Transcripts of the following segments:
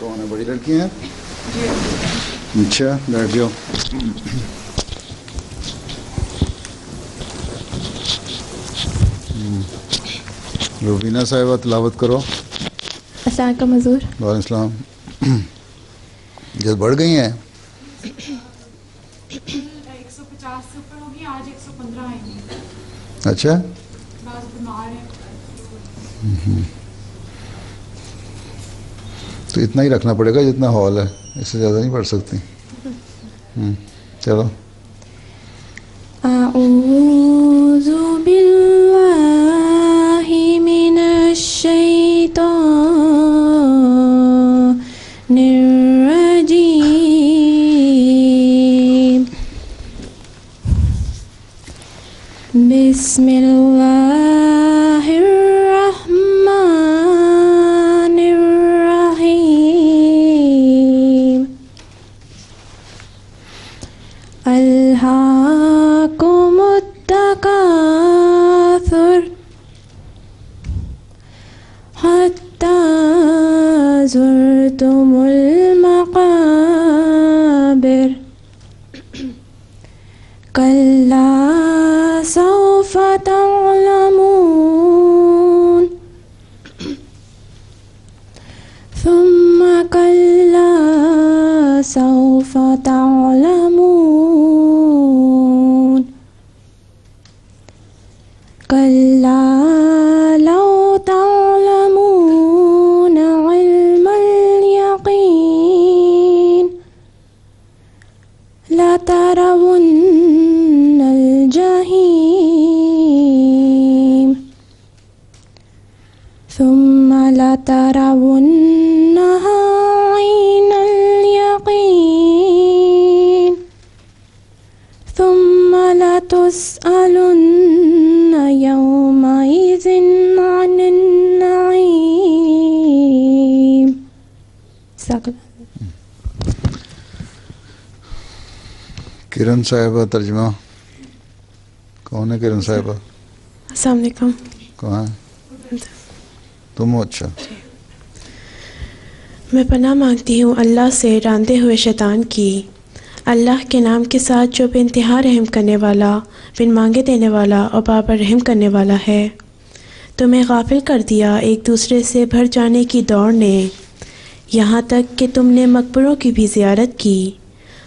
کون ہے؟ بڑی لڑکی ہیں؟ اچھا بیٹھ جاؤ. روبینہ صاحبہ تلاوت کرو. السلام علیکم حضور. وعلیکم السلام. جب بڑھ گئی ہیں 150 سے اوپر ہوگی، آج 115 آئیں گی. اچھا بعض بیمار ہیں. تو اتنا ہی رکھنا پڑے گا جتنا ہال ہے، اس سے زیادہ نہیں پڑھ سکتی. چلو. اعوذ باللہ من الشیطان الرجیم. بسم اللہ الرحمن الرحیم. الہاکم التکاثر حتی زرتم المقابر کلا سوف تعلمون ثم کلا سوف تعلمون کلا لو تعلمون علم الیقین لترون الجحیم ثم لترونها عین الیقین ثم لتسألن یومئذ عن النعیم. کرن صاحبہ ترجمہ. کون ہے کرن صاحبہ؟ السلام علیکم. کہاں ہے تم ہو؟ اچھا. میں پناہ مانگتی ہوں اللہ سے راندے ہوئے شیطان کی. اللہ کے نام کے ساتھ جو بے انتہا رحم کرنے والا، بن مانگے دینے والا اور بابر رحم کرنے والا ہے. تمہیں غافل کر دیا ایک دوسرے سے بھر جانے کی دوڑ نے، یہاں تک کہ تم نے مقبروں کی بھی زیارت کی.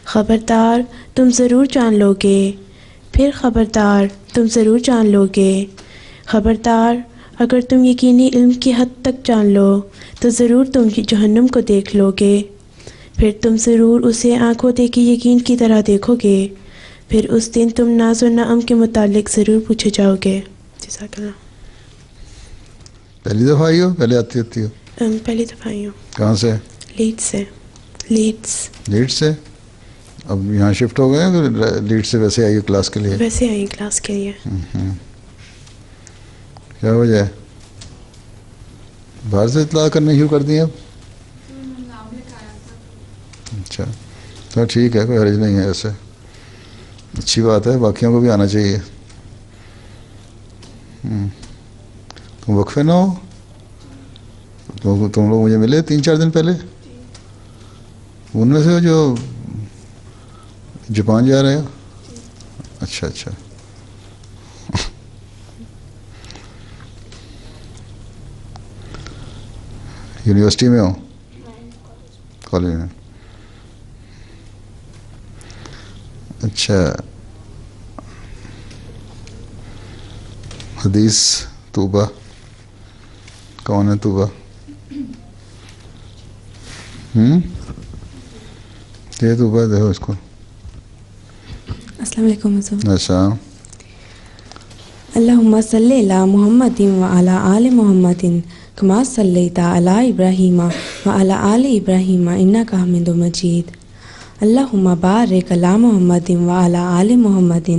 خبردار تم ضرور جان لو گے، پھر خبردار تم ضرور جان لو گے. خبردار اگر تم یقینی علم کی حد تک جان لو تو ضرور تم جہنم کو دیکھ لو گے، پھر تم ضرور اسے آنکھوں دیکھی یقین کی طرح دیکھو گے، پھر اس دن تم ناز و نعم کے متعلق ضرور پوچھے جاؤ گے. جزاک اللہ. پہلی دفعہ آئی ہو؟ پہلے آتی ہوتی ہو؟ پہلی دفعہ آئی ہوں. کہاں سے؟ لیڈس سے. لیڈس سے. اب یہاں شفٹ ہو گئے؟ لیڈ سے ویسے آئی ہو کلاس کے لیے؟ ویسے آئی کلاس کے لیے. کیا وجہ ہے؟ باہر سے اطلاع کرنے شروع کر دی اب؟ اچھا تو ٹھیک ہے، کوئی حرج نہیں ہے. ایسے اچھی بات ہے، باقیوں کو بھی آنا چاہیے. تم وقفے نہ ہو؟ تم لوگ مجھے ملے 3-4 دن پہلے، ان میں سے ہو جو جاپان جا رہے ہو؟ اچھا اچھا. یونیورسٹی میں ہو؟ کالج میں. اچھا. حدیث طوبہ. کون ہے طوبہ؟ یہ طوبہ دیکھو اس کو. السلام علیکم حضور. اچھا. اللہم صلی علی محمد وعلی آل محمد کما صلیت علی ابراہیم وعلی آل ابراہیم انک حمید مجید. اللہم بارک علی محمد وعلی آل محمد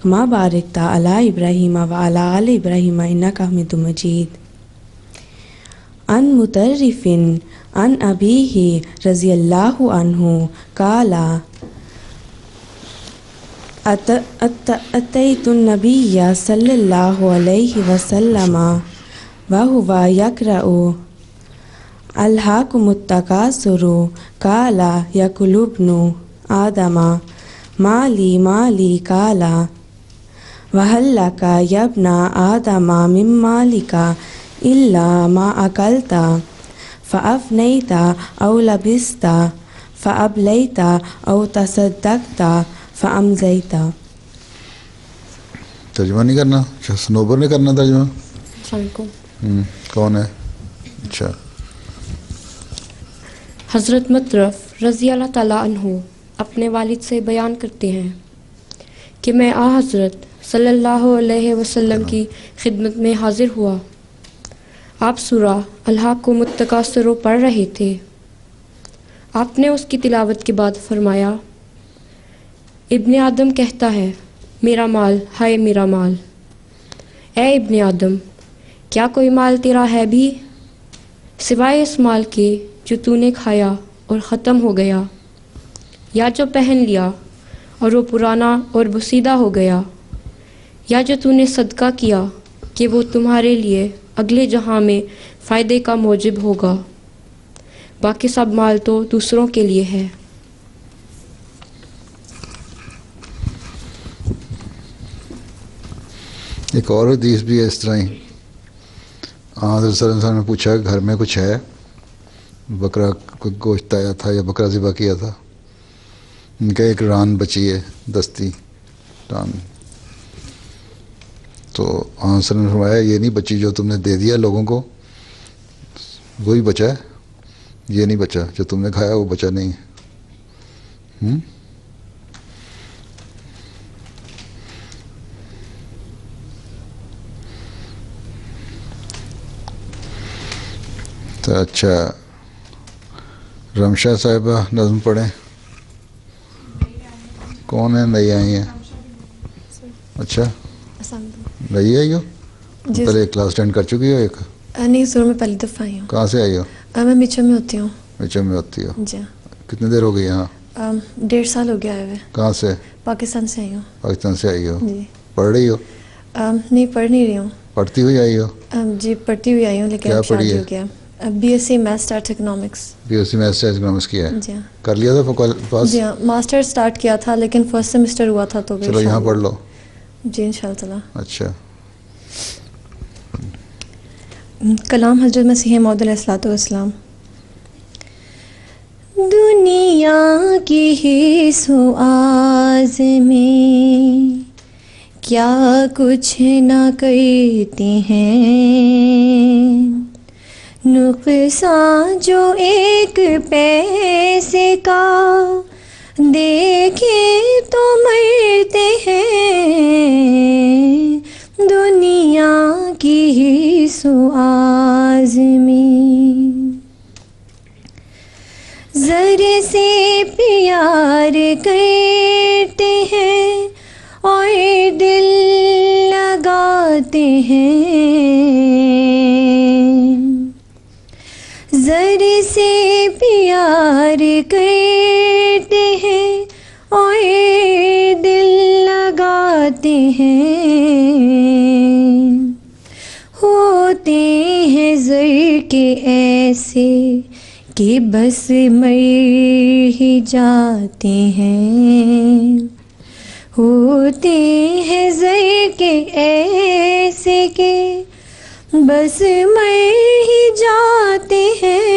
کما بارکت علی ابراہیم وعلی آل ابراہیم انک حمید مجید. ان مطرف ان ابیہ رضی اللہ عنہ قال اتیت النبی صلی اللہ علیہ وسلم وہو یقرأ الہاکمُ التکاثرُ قال یأکلُ ابنُ آدم مالی قال وہل لک یا ابن آدم من مالک الا ما اکلت فافنیت او لبست فابلیت او تصدقت فامضیت۔ ترجمہ نہیں کرنا؟ اچھا سنوبر نے کرنا ترجمہ؟ السلام علیکم۔ کون ہے؟ اچھا حضرت مطرف رضی اللہ تعالیٰ عنہ اپنے والد سے بیان کرتے ہیں کہ میں آ حضرت صلی اللہ علیہ وسلم کی خدمت میں حاضر ہوا۔ آپ سورہ الہاکم التکاثر پڑھ رہے تھے۔ آپ نے اس کی تلاوت کے بعد فرمایا، ابن آدم کہتا ہے میرا مال، ہائے میرا مال۔ اے ابن آدم، کیا کوئی مال تیرا ہے بھی سوائے اس مال کے جو تو نے کھایا اور ختم ہو گیا، یا جو پہن لیا اور وہ پرانا اور بوسیدہ ہو گیا، یا جو تو نے صدقہ کیا کہ وہ تمہارے لیے اگلے جہاں میں فائدے کا موجب ہوگا، باقی سب مال تو دوسروں کے لیے ہے۔ ایک اور حدیث بھی ہے اس طرح ہی۔ حضرت صلی اللہ علیہ وسلم نے پوچھا کہ گھر میں کچھ ہے، بکرا کوئی گوشت آیا تھا یا بکرا ذبح کیا تھا، ان کا ایک ران بچی ہے، دستی ران، تو صلی اللہ علیہ وسلم نے فرمایا یہ نہیں بچی جو تم نے دے دیا لوگوں کو، وہی بچا ہے، یہ نہیں بچا جو تم نے کھایا وہ بچا نہیں ہے۔ تو اچھا رمشا صاحبہ نظم پڑھیں۔ کون ہے؟ نئی آئی ہیں؟ اچھا نئی آئی ہو؟ پہلے کلاس 10 کر چکی ہو؟ ایک نہیں سر، میں پہلی دفعہ آئی ہوں۔ کہاں سے آئی ہو؟ میں میچم میں ہوتی ہوں۔ میچم میں ہوتی ہو؟ جی۔ کتنی دیر ہو گئی یہاں؟ 1.5 سال ہو گیا ہے۔ کہاں سے؟ پاکستان سے آئی ہوں۔ پاکستان سے آئی ہو؟ جی۔ پڑھ رہی ہو؟ نہیں پڑھ نہیں رہی ہوں۔ پڑھتی ہوئی آئی ہو؟ جی پڑھتی ہوئی آئی ہوں، لیکن کیا اب پڑھی شادی ہے؟ ہو گیا۔ BSc maths arts economics. BSc maths economics کیا ہے؟ جی ہاں۔ کر لیا تھا پاس؟ جی ہاں، ماسٹر اسٹارٹ کیا تھا لیکن فرسٹ سیمسٹر ہوا تھا تو چلو یہاں پڑھ لو۔ جی انشاءاللہ تعالیٰ۔ اچھا کلام حضرت مسیح موعود علیہ الصلوۃ والسلام۔ دنیا کی حس و آز میں کیا کچھ نہ کرتے ہیں، نقصان جو ایک پیسے کا دیکھے تو مرتے ہیں، دنیا کی حس و آز میں ذرے سے پیار کرتے ہیں اور دل لگاتے ہیں، ذرے سے پیار کرتے ہیں اور دل لگاتے ہیں، ہوتے ہیں زر کے ایسے کہ بس مر ہی جاتے ہیں، ہوتے ہیں زر کے ایسے کہ بس مر ہی جاتے ہیں،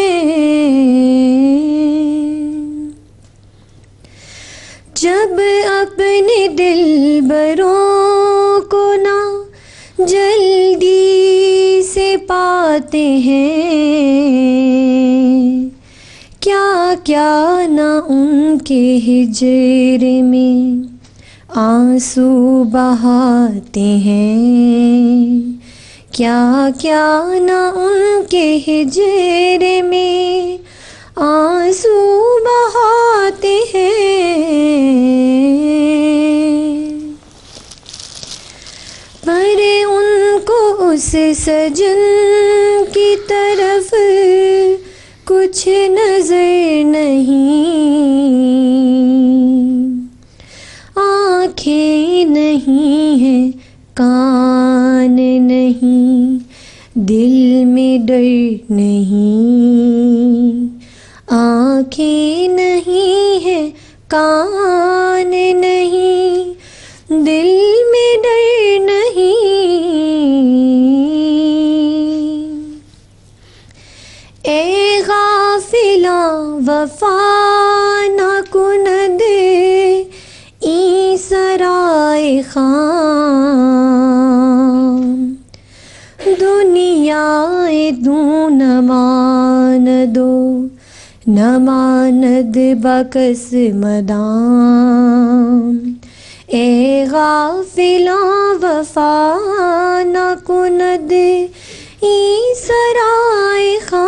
جب اپنے دل بروں کو نہ جلدی سے پاتے ہیں، کیا کیا نہ ان کے ہجر میں آنسو بہاتے ہیں، کیا کیا نہ ان کے ہجر میں آنسو بہاتے ہیں، پر ان کو اس سجن کی طرف کچھ نظر نہیں، آنکھیں نہیں ہیں، کان نہیں، دل میں ڈر نہیں، آنکھیں نہیں ہے، کان نہیں، دل میں ڈر نہیں، اے غافلاں وفا نہ کند ای سرائے خام، دنیا دون ماندو نہ ماند بکس مدام، اے غافلاں وفا نہ کند ای سرائے خام،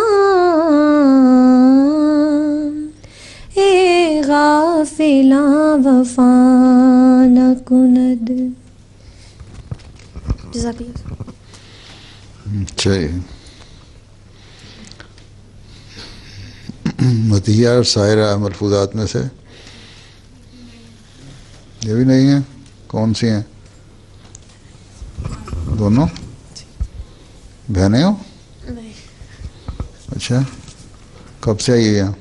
اے غافلاں وفا نہ کند۔ جزاک اللہ۔ اچھا، مدیح اور سائرہ ملفوظات میں سے یہ بھی نہیں ہیں، کون سی ہیں؟ دونوں بہنیں ہو؟ نہیں، اچھا، کب سے آئی ہے یہاں؟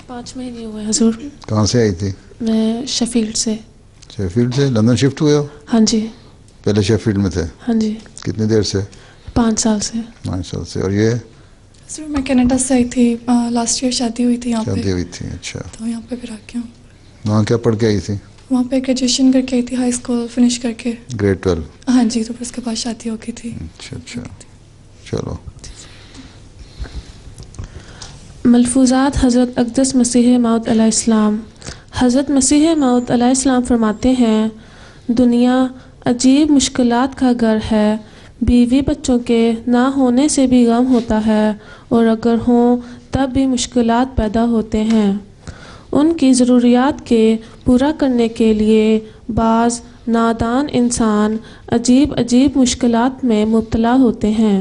5 مہینے ہوئے حضور۔ کہاں سے آئی تھی؟ میں شیفیلڈ سے۔ شیفیلڈ سے؟ لندن شفٹ ہوئے ہو؟ ہاں جی۔ پہلے شیفیلڈ میں تھے؟ ہاں جی، کتنی دیر سے؟ 5 سال سے۔ 5 سال سے۔ اور یہ سر میں کینیڈا سے آئی تھی، لاسٹ ایئر شادی ہوئی تھی یہاں پہ، شادی ہوئی تھی؟ اچھا، تو یہاں پہ پھر آ کے ہوں۔ وہاں کیا پڑھ کے آئی تھی؟ وہاں پہ گریجویشن کر کے آئی تھی، ہائی اسکول فنش کر کے۔ گریڈ 12؟ ہاں جی، تو پھر اس کے بعد شادی ہو گئی تھی۔ اچھا اچھا، چلو۔ ملفوظات حضرت اقدس مسیح موعود علیہ السلام۔ حضرت مسیح موعود علیہ السلام فرماتے ہیں، دنیا عجیب مشکلات کا گھر ہے، بیوی بچوں کے نہ ہونے سے بھی غم ہوتا ہے، اور اگر ہوں تب بھی مشکلات پیدا ہوتے ہیں۔ ان کی ضروریات کے پورا کرنے کے لیے بعض نادان انسان عجیب عجیب مشکلات میں مبتلا ہوتے ہیں،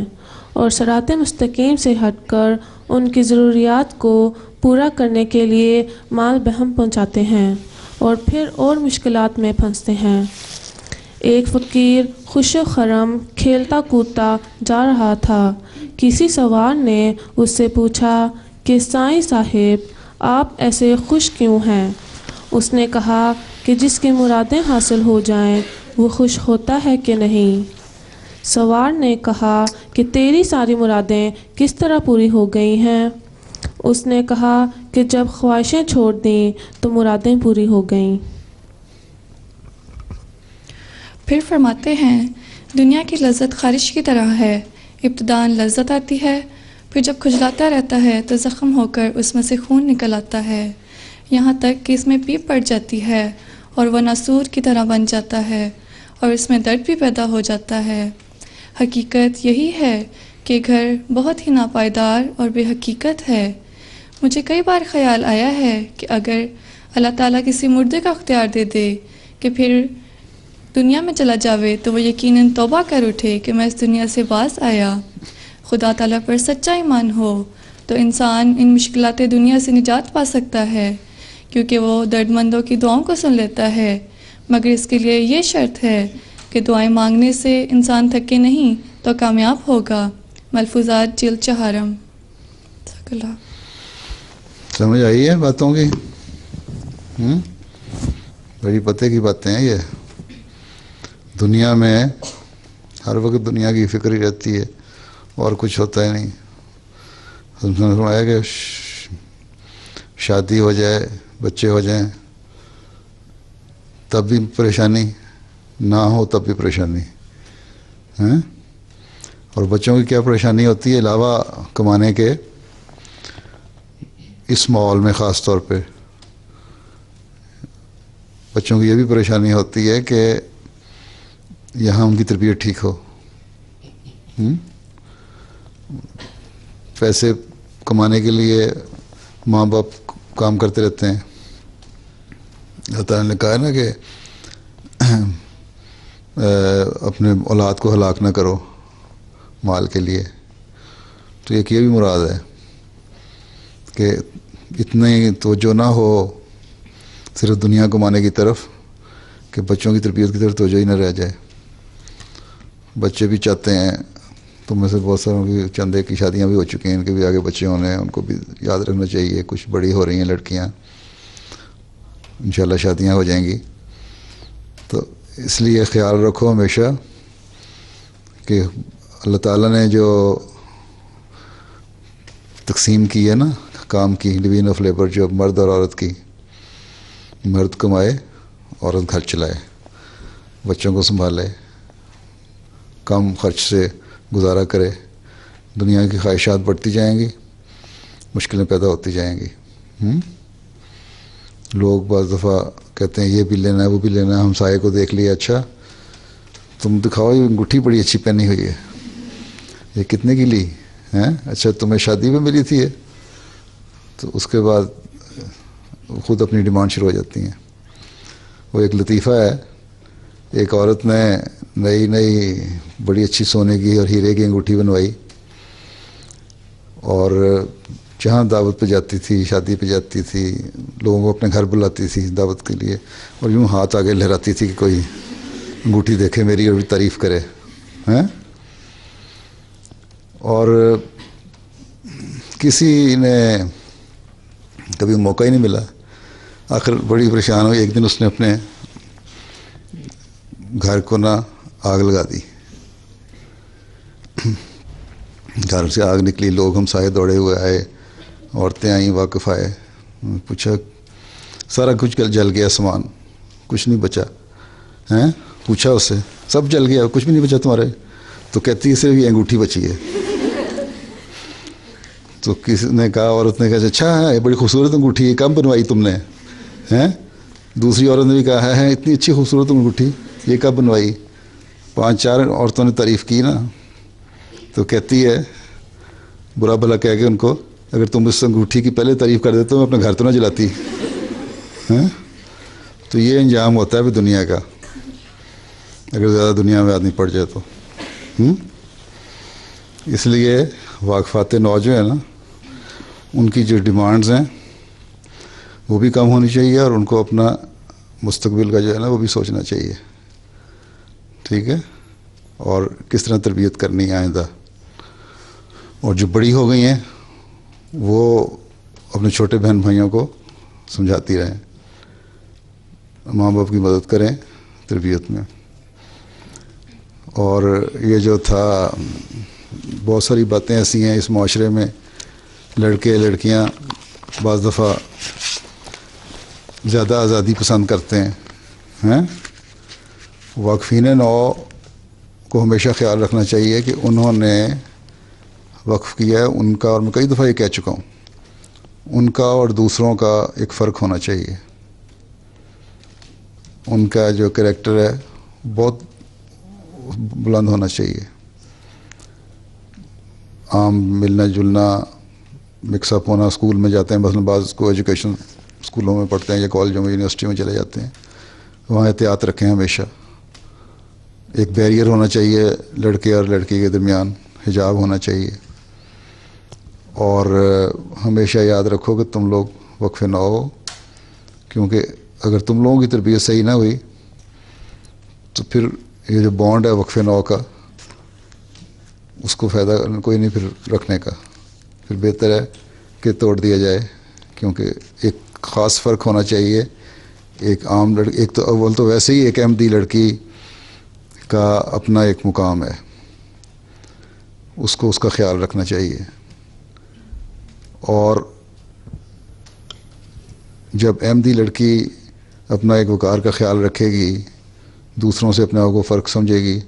اور صراط مستقیم سے ہٹ کر ان کی ضروریات کو پورا کرنے کے لیے مال بہم پہنچاتے ہیں، اور پھر اور مشکلات میں پھنستے ہیں۔ ایک فقیر خوش و خرم کھیلتا کودتا جا رہا تھا۔ کسی سوار نے اس سے پوچھا کہ سائیں صاحب، آپ ایسے خوش کیوں ہیں؟ اس نے کہا کہ جس کی مرادیں حاصل ہو جائیں وہ خوش ہوتا ہے کہ نہیں؟ سوار نے کہا کہ تیری ساری مرادیں کس طرح پوری ہو گئی ہیں؟ اس نے کہا کہ جب خواہشیں چھوڑ دیں تو مرادیں پوری ہو گئیں۔ پھر فرماتے ہیں، دنیا کی لذت خارش کی طرح ہے، ابتداً لذت آتی ہے، پھر جب کھجلاتا رہتا ہے تو زخم ہو کر اس میں سے خون نکل آتا ہے، یہاں تک کہ اس میں پیپ پڑ جاتی ہے اور وہ ناسور کی طرح بن جاتا ہے، اور اس میں درد بھی پیدا ہو جاتا ہے۔ حقیقت یہی ہے کہ گھر بہت ہی ناپائیدار اور بے حقیقت ہے۔ مجھے کئی بار خیال آیا ہے کہ اگر اللہ تعالیٰ کسی مردے کا اختیار دے دے کہ پھر دنیا میں چلا جاوے تو وہ یقیناً توبہ کر اٹھے کہ میں اس دنیا سے باز آیا۔ خدا تعالیٰ پر سچا ایمان ہو تو انسان ان مشکلات دنیا سے نجات پا سکتا ہے، کیونکہ وہ درد مندوں کی دعاؤں کو سن لیتا ہے، مگر اس کے لیے یہ شرط ہے کہ دعائیں مانگنے سے انسان تھکے نہیں تو کامیاب ہوگا۔ ملفوظات جلد 4۔ سمجھ آئی ہے باتوں کی؟ بڑی پتے کی باتیں ہیں یہ۔ دنیا میں ہر وقت دنیا کی فکر ہی رہتی ہے اور کچھ ہوتا ہے نہیں۔ حضرت نے فرمایا کہ شادی ہو جائے، بچے ہو جائیں تب بھی پریشانی، نہ ہو تب بھی پریشانی، اور بچوں کی کیا پریشانی ہوتی ہے علاوہ کمانے کے؟ اس ماحول میں خاص طور پہ بچوں کی یہ بھی پریشانی ہوتی ہے کہ یہاں ان کی تربیت ٹھیک ہو۔ پیسے کمانے کے لیے ماں باپ کام کرتے رہتے ہیں۔ اللہ تعالیٰ نے کہا ہے نا کہ اپنے اولاد کو ہلاک نہ کرو مال کے لیے، تو ایک یہ بھی مراد ہے کہ اتنی توجہ نہ ہو صرف دنیا کمانے کی طرف کہ بچوں کی تربیت کی طرف توجہ ہی نہ رہ جائے۔ بچے بھی چاہتے ہیں تم میں سے بہت ساروں کی چندے کی شادیاں بھی ہو چکی ہیں، ان کے بھی آگے بچے ہونے ہیں، ان کو بھی یاد رکھنا چاہیے. کچھ بڑی ہو رہی ہیں لڑکیاں، انشاءاللہ شادیاں ہو جائیں گی. تو اس لیے خیال رکھو ہمیشہ کہ اللہ تعالیٰ نے جو تقسیم کی ہے نا کام کی، ڈویژن آف لیبر، جو مرد اور عورت کی، مرد کمائے عورت گھر چلائے، بچوں کو سنبھالے، کم خرچ سے گزارا کرے. دنیا کی خواہشات بڑھتی جائیں گی، مشکلیں پیدا ہوتی جائیں گی. لوگ بعض دفعہ کہتے ہیں یہ بھی لینا ہے وہ بھی لینا ہے. ہمسائے کو دیکھ لیا، اچھا تم دکھاؤ یہ انگوٹھی بڑی اچھی پہنی ہوئی ہے، یہ کتنے کی لی ہیں؟ اچھا تمہیں شادی میں ملی تھی یہ؟ تو اس کے بعد خود اپنی ڈیمانڈ شروع ہو جاتی ہیں. وہ ایک لطیفہ ہے، ایک عورت نے نئی بڑی اچھی سونے کی اور ہیرے کی انگوٹھی بنوائی، اور جہاں دعوت پہ جاتی تھی، شادی پہ جاتی تھی، لوگوں کو اپنے گھر بلاتی تھی دعوت کے لیے، اور یوں ہاتھ آگے لہراتی تھی کہ کوئی انگوٹھی دیکھے میری اور تعریف کرے ہیں. اور کسی نے کبھی موقع ہی نہیں ملا. آخر بڑی پریشان ہوئی. ایک دن اس نے اپنے گھر کو نا آگ لگا دی. گھر سے آگ نکلی، لوگ ہمسائے دوڑے ہوئے آئے، عورتیں آئیں، واقف آئے. پوچھا سارا کچھ جل گیا، سامان کچھ نہیں بچا ہیں؟ پوچھا اس سے سب جل گیا، کچھ بھی نہیں بچا تمہارے؟ تو کہتی ہے صرف یہ انگوٹھی بچی ہے. تو کسی نے کہا، عورت نے کہا اچھا ہے، بڑی خوبصورت انگوٹھی ہے، کب بنوائی تم نے ہیں؟ دوسری عورت نے بھی کہا ہے اتنی اچھی خوبصورت انگوٹھی یہ کب بنوائی؟ 5-4 عورتوں نے تعریف کی نا. تو کہتی ہے برا بھلا کہہ کے ان کو، اگر تم اس انگوٹھی کی پہلے تعریف کر دیتے تو میں اپنا گھر تو نہ جلاتی ہیں. تو یہ انجام ہوتا ہے بھی دنیا کا، اگر زیادہ دنیا میں آدمی پڑ جائے تو. اس لیے واقفات نو جو ہے نا، ان کی جو ڈیمانڈز ہیں وہ بھی کم ہونی چاہیے، اور ان کو اپنا مستقبل کا جو ہے نا وہ بھی سوچنا چاہیے. ٹھیک ہے؟ اور کس طرح تربیت کرنی ہے آئندہ. اور جو بڑی ہو گئی ہیں وہ اپنے چھوٹے بہن بھائیوں کو سمجھاتی رہیں، ماں باپ کی مدد کریں تربیت میں. اور یہ جو تھا، بہت ساری باتیں ایسی ہیں اس معاشرے میں، لڑکے لڑکیاں بعض دفعہ زیادہ آزادی پسند کرتے ہیں. واقفین نو کو ہمیشہ خیال رکھنا چاہیے کہ انہوں نے وقف کیا ہے ان کا، اور میں کئی دفعہ یہ کہہ چکا ہوں، ان کا اور دوسروں کا ایک فرق ہونا چاہیے. ان کا جو کریکٹر ہے بہت بلند ہونا چاہیے. عام ملنا جلنا، مکس اپ ہونا، اسکول میں جاتے ہیں مثلا بعض کو ایجوکیشن اسکولوں میں پڑھتے ہیں یا کالجوں میں یونیورسٹی میں چلے جاتے ہیں، وہاں احتیاط رکھیں ہمیشہ. ایک بیریئر ہونا چاہیے لڑکے اور لڑکی کے درمیان، حجاب ہونا چاہیے. اور ہمیشہ یاد رکھو کہ تم لوگ وقف نہ ہو، کیونکہ اگر تم لوگوں کی تربیت صحیح نہ ہوئی تو پھر یہ جو بانڈ ہے وقف نو کا، اس کو فائدہ کوئی نہیں پھر رکھنے کا. پھر بہتر ہے کہ توڑ دیا جائے، کیونکہ ایک خاص فرق ہونا چاہیے. ایک عام لڑکی، ایک تو اول تو ویسے ہی ایک احمدی لڑکی کا اپنا ایک مقام ہے، اس کو اس کا خیال رکھنا چاہیے. اور جب احمدی لڑکی اپنا ایک وقار کا خیال رکھے گی، دوسروں سے اپنے آپ کو فرق سمجھے گی،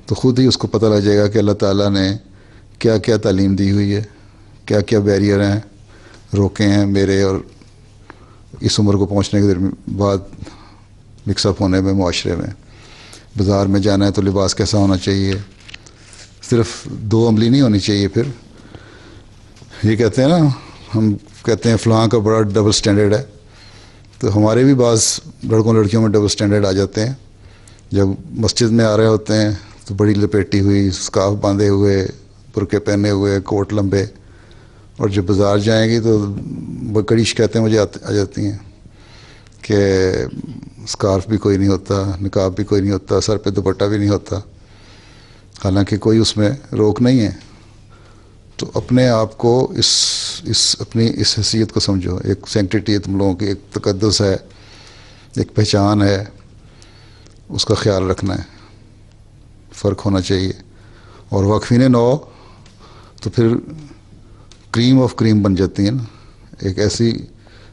تو خود ہی اس کو پتہ لگ جائے گا کہ اللہ تعالیٰ نے کیا کیا تعلیم دی ہوئی ہے، کیا کیا بیریئر ہیں، روکے ہیں میرے اور اس عمر کو پہنچنے کے بعد مکس اپ ہونے میں معاشرے میں. بازار میں جانا ہے تو لباس کیسا ہونا چاہیے، صرف 2 عملی نہیں ہونی چاہیے. پھر یہ کہتے ہیں نا، ہم کہتے ہیں فلاں کا بڑا ڈبل سٹینڈرڈ ہے، تو ہمارے بھی بعض لڑکوں لڑکیوں میں ڈبل سٹینڈرڈ آ جاتے ہیں. جب مسجد میں آ رہے ہوتے ہیں تو بڑی لپیٹی ہوئی، اسکارف باندھے ہوئے، برقعے پہنے ہوئے، کوٹ لمبے، اور جب بازار جائیں گی تو کڑی شکایتیں مجھے آ جاتی ہیں کہ اسکارف بھی کوئی نہیں ہوتا، نقاب بھی کوئی نہیں ہوتا، سر پہ دوپٹہ بھی نہیں ہوتا. حالانکہ کوئی اس میں روک نہیں ہے. تو اپنے آپ کو اپنی اس حیثیت کو سمجھو. ایک سینکٹیٹی ہے تم لوگوں کی, ایک تقدس ہے, ایک پہچان ہے, اس کا خیال رکھنا ہے. فرق ہونا چاہیے. اور وقفین نو تو پھر کریم آف کریم بن جاتی ہیں نا. ایک ایسی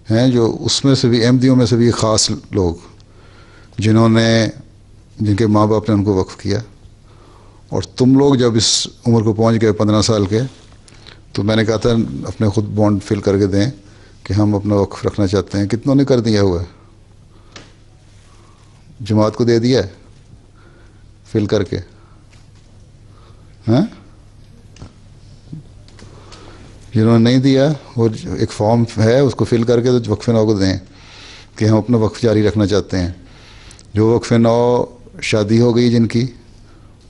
ہیں جو اس میں سے بھی احمدیوں میں سے بھی خاص لوگ جن کے ماں باپ نے ان کو وقف کیا. اور تم لوگ جب اس عمر کو پہنچ گئے 15 سال کے, تو میں نے کہا تھا اپنے خود بانڈ فل کر کے دیں کہ ہم اپنا وقف رکھنا چاہتے ہیں. کتنوں نے کر دیا ہوا ہے؟ جماعت کو دے دیا ہے فل کر کے؟ ہاں, جنہوں نے نہیں دیا وہ ایک فارم ہے, اس کو فل کر کے تو وقف نو کو دیں کہ ہم اپنا وقف جاری رکھنا چاہتے ہیں. جو وقف نو شادی ہو گئی جن کی,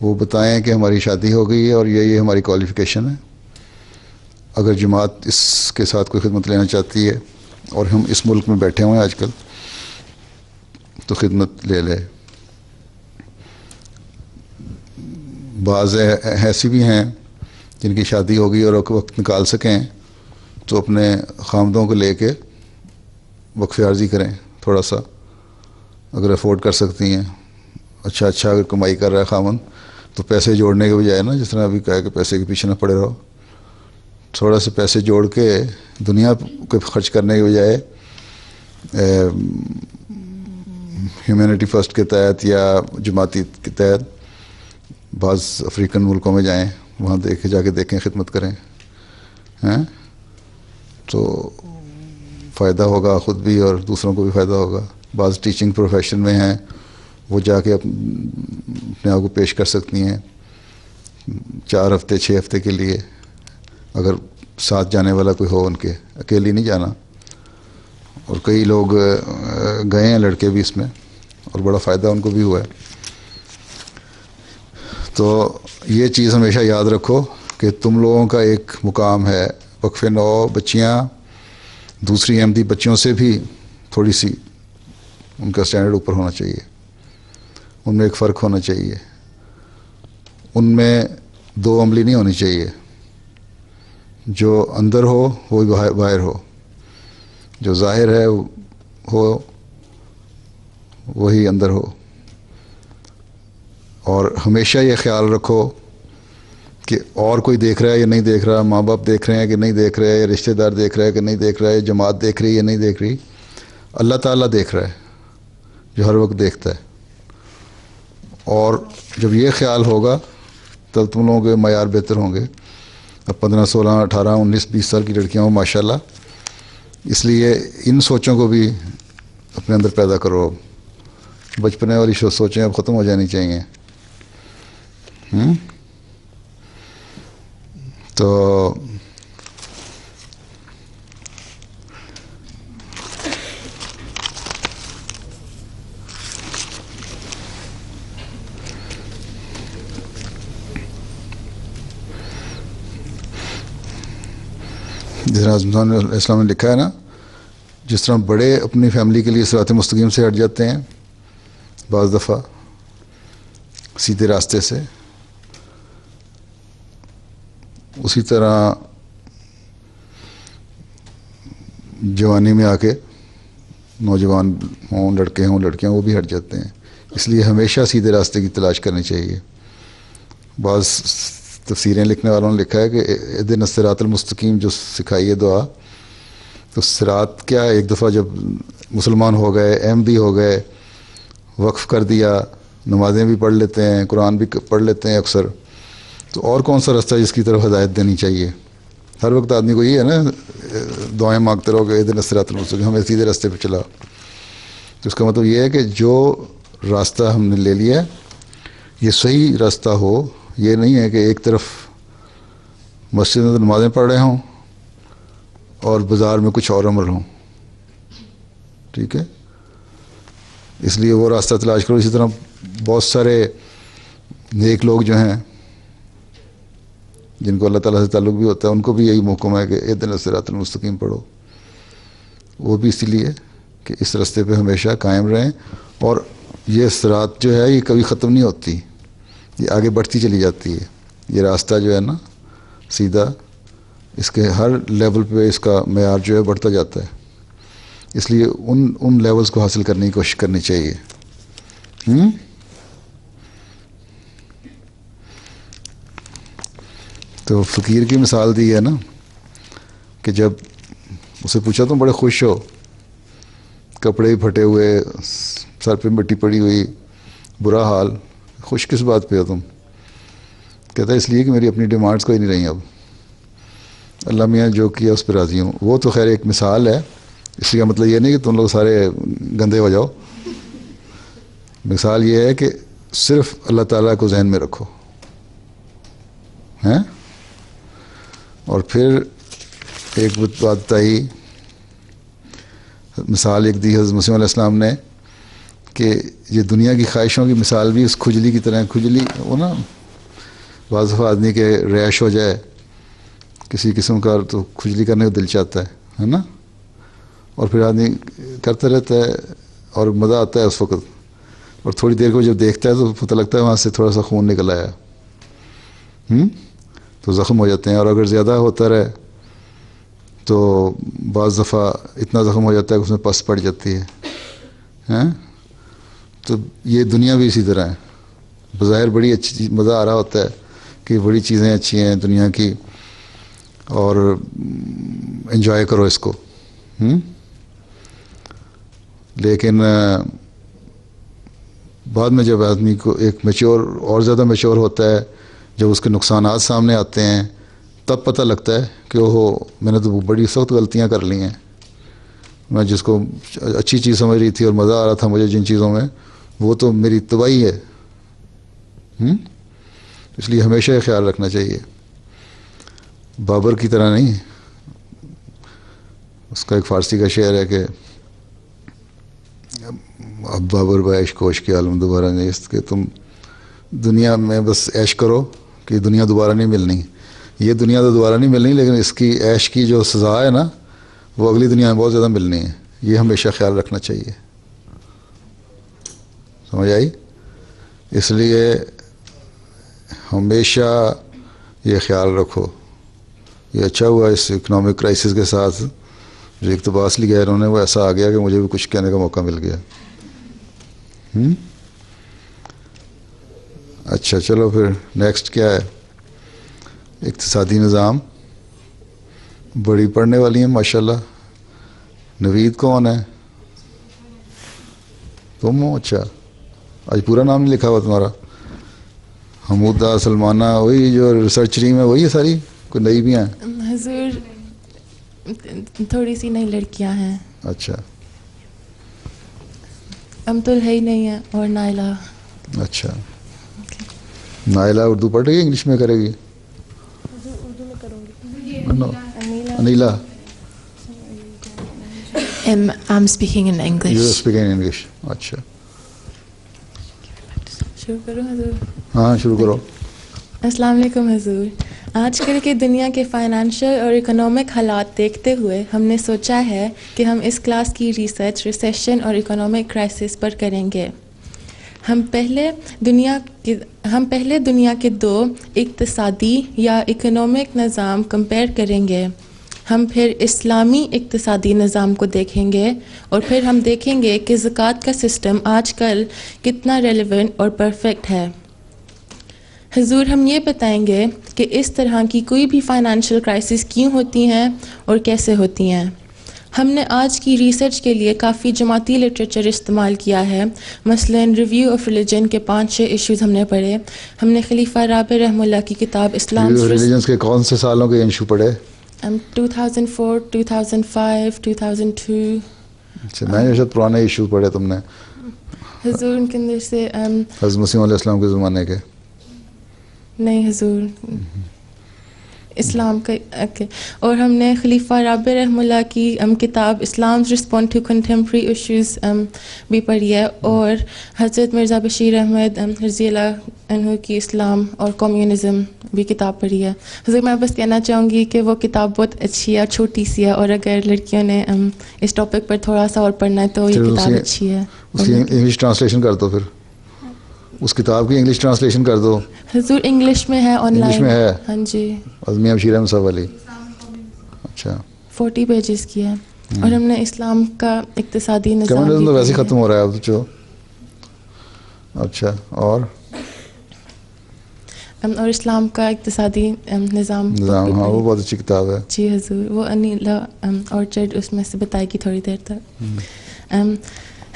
وہ بتائیں کہ ہماری شادی ہو گئی ہے اور یہ ہماری کوالیفیکیشن ہے. اگر جماعت اس کے ساتھ کوئی خدمت لینا چاہتی ہے اور ہم اس ملک میں بیٹھے ہوئے ہیں آج کل, تو خدمت لے لے. بعض ایسی بھی ہیں جن کی شادی ہو گئی اور وقت نکال سکیں تو اپنے خامدوں کو لے کے وقف عارضی کریں تھوڑا سا, اگر افورڈ کر سکتی ہیں. اچھا اگر کمائی کر رہا ہے خامن, تو پیسے جوڑنے کے بجائے نا, جس طرح ابھی کہا کہ پیسے کے پیچھے نہ پڑے رہو, تھوڑا سے پیسے جوڑ کے دنیا کو خرچ کرنے کے بجائے ہیومینٹی فرسٹ کے تحت یا جماعتی کے تحت بعض افریقن ملکوں میں جائیں, وہاں جا کے دیکھیں, خدمت کریں. تو فائدہ ہوگا خود بھی اور دوسروں کو بھی فائدہ ہوگا. بعض ٹیچنگ پروفیشن میں ہیں, وہ جا کے اپنے آپ کو پیش کر سکتی ہیں 4 ہفتے 6 ہفتے کے لیے, اگر ساتھ جانے والا کوئی ہو ان کے, اکیلی نہیں جانا. اور کئی لوگ گئے ہیں لڑکے بھی اس میں, اور بڑا فائدہ ان کو بھی ہوا ہے. تو یہ چیز ہمیشہ یاد رکھو کہ تم لوگوں کا ایک مقام ہے. وقف نو بچیاں دوسری احمدی بچیوں سے بھی تھوڑی سی ان کا سٹینڈرڈ اوپر ہونا چاہیے, ان میں ایک فرق ہونا چاہیے. ان میں 2 عملی نہیں ہونی چاہیے. جو اندر ہو وہی باہر ہو, جو ظاہر ہے ہو وہی اندر ہو. اور ہمیشہ یہ خیال رکھو کہ اور کوئی دیکھ رہا ہے یا نہیں دیکھ رہا, ماں باپ دیکھ رہے ہیں کہ نہیں دیکھ رہے, یا رشتہ دار دیکھ رہا ہے کہ نہیں دیکھ رہا ہے, جماعت دیکھ رہی ہے یا نہیں دیکھ رہی, اللہ تعالیٰ دیکھ رہا ہے جو ہر وقت دیکھتا ہے. اور جب یہ خیال ہوگا تب تم لوگوں کے معیار بہتر ہوں گے. اب 15 16 18 19 20 سال کی لڑکیاں ہوں ماشاء اللہ, اس لیے ان سوچوں کو بھی اپنے اندر پیدا کرو. بچپنے والی سوچیں اب ختم ہو جانی چاہیے. تو جس طرح علیہ السلام نے لکھا ہے نا, جس طرح بڑے اپنی فیملی کے لیے صراط مستقیم سے ہٹ جاتے ہیں بعض دفعہ سیدھے راستے سے, اسی طرح جوانی میں آ کے نوجوان ہوں, لڑکے ہوں, لڑکیاں, وہ بھی ہٹ جاتے ہیں. اس لیے ہمیشہ سیدھے راستے کی تلاش کرنی چاہیے. بعض تفسیریں لکھنے والوں نے لکھا ہے کہ اہدنا الصراط المستقیم جو سکھائی ہے دعا, تو صراط کیا, ایک دفعہ جب مسلمان ہو گئے, احمدی ہو گئے, وقف کر دیا, نمازیں بھی پڑھ لیتے ہیں, قرآن بھی پڑھ لیتے ہیں اکثر, تو اور کون سا راستہ جس کی طرف ہدایت دینی چاہیے. ہر وقت آدمی کو یہ ہے نا, دعائیں مانگتے رہو کہ اہدنا الصراط المستقیم, ہمیں سیدھے راستے پہ چلا. تو اس کا مطلب یہ ہے کہ جو راستہ ہم نے لے لیا یہ صحیح راستہ ہو. یہ نہیں ہے کہ ایک طرف مسجد میں نمازیں پڑھ رہے ہوں اور بازار میں کچھ اور عمل ہوں. ٹھیک ہے, اس لیے وہ راستہ تلاش کرو. اسی طرح بہت سارے نیک لوگ جو ہیں جن کو اللہ تعالیٰ سے تعلق بھی ہوتا ہے, ان کو بھی یہی حکم ہے کہ اہدنا الصراط المستقیم پڑھو. وہ بھی اسی لیے کہ اس راستے پہ ہمیشہ قائم رہیں. اور یہ صراط جو ہے یہ کبھی ختم نہیں ہوتی, یہ آگے بڑھتی چلی جاتی ہے. یہ راستہ جو ہے نا سیدھا، اس کے ہر لیول پہ اس کا معیار جو ہے بڑھتا جاتا ہے. اس لیے ان لیولز کو حاصل کرنے کی کوشش کرنی چاہیے. تو فقیر کی مثال دی ہے نا کہ جب اسے پوچھا تم بڑے خوش ہو، کپڑے بھی پھٹے ہوئے، سر پہ مٹی پڑی ہوئی، برا حال، خوش کس بات پہ ہو تم؟ کہتا ہے اس لیے کہ میری اپنی ڈیمانڈس کوئی نہیں رہی، اب اللہ میاں جو کیا اس پہ راضی ہوں. وہ تو خیر ایک مثال ہے، اس کا مطلب یہ نہیں کہ تم لوگ سارے گندے ہو جاؤ. مثال یہ ہے کہ صرف اللہ تعالیٰ کو ذہن میں رکھو ہیں. اور پھر ایک بات بتائی، مثال ایک دی حضرت مسیح علیہ السلام نے کہ یہ دنیا کی خواہشوں کی مثال بھی اس کھجلی کی طرح. کھجلی وہ نا بعض دفعہ آدمی کے ریش ہو جائے کسی قسم کا تو کھجلی کرنے کو دل چاہتا ہے نا، اور پھر آدمی کرتا رہتا ہے اور مزہ آتا ہے اس وقت، اور تھوڑی دیر کو جب دیکھتا ہے تو پتہ لگتا ہے وہاں سے تھوڑا سا خون نکل آیا، تو زخم ہو جاتے ہیں. اور اگر زیادہ ہوتا رہے تو بعض دفعہ اتنا زخم ہو جاتا ہے کہ اس میں پس پڑ جاتی ہے. تو یہ دنیا بھی اسی طرح ہے. بظاہر بڑی اچھی چیز، مزہ آ رہا ہوتا ہے کہ بڑی چیزیں اچھی ہیں دنیا کی اور انجوائے کرو اس کو، لیکن بعد میں جب آدمی کو ایک میچور اور زیادہ میچور ہوتا ہے، جب اس کے نقصانات سامنے آتے ہیں تب پتہ لگتا ہے کہ اوہ میں نے تو بڑی سخت غلطیاں کر لی ہیں. میں جس کو اچھی چیز سمجھ رہی تھی اور مزہ آ رہا تھا مجھے جن چیزوں میں، وہ تو میری تباہی ہے. اس لیے ہمیشہ یہ خیال رکھنا چاہیے. بابر کی طرح نہیں. اس کا ایک فارسی کا شعر ہے کہ اب بابر بعیش کوش کے عالم دوبارہ نہیں، اس کہ تم دنیا میں بس عیش کرو کہ دنیا دوبارہ نہیں ملنی. یہ دنیا تو دوبارہ نہیں ملنی، لیکن اس کی عیش کی جو سزا ہے نا وہ اگلی دنیا میں بہت زیادہ ملنی ہے. یہ ہمیشہ خیال رکھنا چاہیے. سمجھ آئی؟ اس لیے ہمیشہ یہ خیال رکھو. یہ اچھا ہوا اس اکنامک کرائسس کے ساتھ جو اقتباس لیا ہے انہوں نے، وہ ایسا آ گیا کہ مجھے بھی کچھ کہنے کا موقع مل گیا. اچھا چلو پھر نیکسٹ کیا ہے؟ اقتصادی نظام. بڑی پڑھنے والی ہیں ماشاءاللہ. نوید کون ہے؟ تم ہو؟ اچھا آج پورا نام نہیں لکھا ہوا تمہارا. حمودہ، سلمانہ، وہی جو ریسرچ ٹیم ہے وہی ہے ساری؟ کوئی نئی بھی ہیں؟ حضور تھوڑی سی نئی لڑکیاں ہیں. اچھا امتل ہے ہی نہیں ہے، اور نائلہ. اچھا نائلہ اردو پڑھ رہی ہے انگلش میں کرے گی؟ اردو میں کروں گی. Aneela I'm speaking in English. You speaking English. اچھا شروع کروں حضور؟ ہاں شروع کرو. السلام علیکم حضور. آج کل کی دنیا کے فائنانشل اور اکنامک حالات دیکھتے ہوئے ہم نے سوچا ہے کہ ہم اس کلاس کی ریسرچ ریسیشن اور اکنامک کرائسس پر کریں گے. ہم پہلے دنیا کے دو اقتصادی یا اکنامک نظام کمپیئر کریں گے. ہم پھر اسلامی اقتصادی نظام کو دیکھیں گے، اور پھر ہم دیکھیں گے کہ زکوٰۃ کا سسٹم آج کل کتنا ریلیونٹ اور پرفیکٹ ہے. حضور ہم یہ بتائیں گے کہ اس طرح کی کوئی بھی فائنانشیل کرائسس کیوں ہوتی ہیں اور کیسے ہوتی ہیں. ہم نے آج کی ریسرچ کے لیے کافی جماعتی لٹریچر استعمال کیا ہے. مثلاً ریویو آف ریلیجن کے 5-6 ایشوز ہم نے پڑھے. ہم نے خلیفہ رابع رحمہ اللہ کی کتاب اسلام ریلیجنس کے کون سے سالوں کے ایشو پڑھے؟ 2004 2005 2002. اچھا میں نے شاید پرانے ایشو پڑھے تم نے. حضور ان کے اندر سے حضرت مسیح علیہ السلام کے زمانے کے نہیں حضور اسلام کا. اور ہم نے خلیفہ رابع رحمہ اللہ کی کتاب اسلام's رسپونس ٹو کنٹمپریری ایشوز بھی پڑھی ہے، اور حضرت مرزا بشیر احمد رضی اللہ عنہ کی اسلام اور کمیونزم بھی کتاب پڑھی ہے. حضور میں بس کہنا چاہوں گی کہ وہ کتاب بہت اچھی ہے، چھوٹی سی ہے، اور اگر لڑکیوں نے اس ٹاپک پر تھوڑا سا اور پڑھنا ہے تو یہ کتاب اچھی ہے. اس کی انگلش ٹرانسلیشن کر دو پھر. اس کتاب کی انگلش ٹرانسلیشن کر دو. حضور انگلش میں ہے، آن لائن انگلش میں ہے؟ ہاں جی. میاں بشیر احمد صاحب والی. اچھا 40 پیجز کی ہے. اور ہم نے اسلام کا اقتصادی نظام کمیونزم تو بھی ویسے ہی پڑھی ختم ہو رہا ہے اب جو. اچھا اور اسلام کا اقتصادی نظام ہاں وہ بہت اچھی کتاب ہے. جی حضور، وہ انیلا اورچرڈ اس میں سے بتائے گی تھوڑی دیر تک.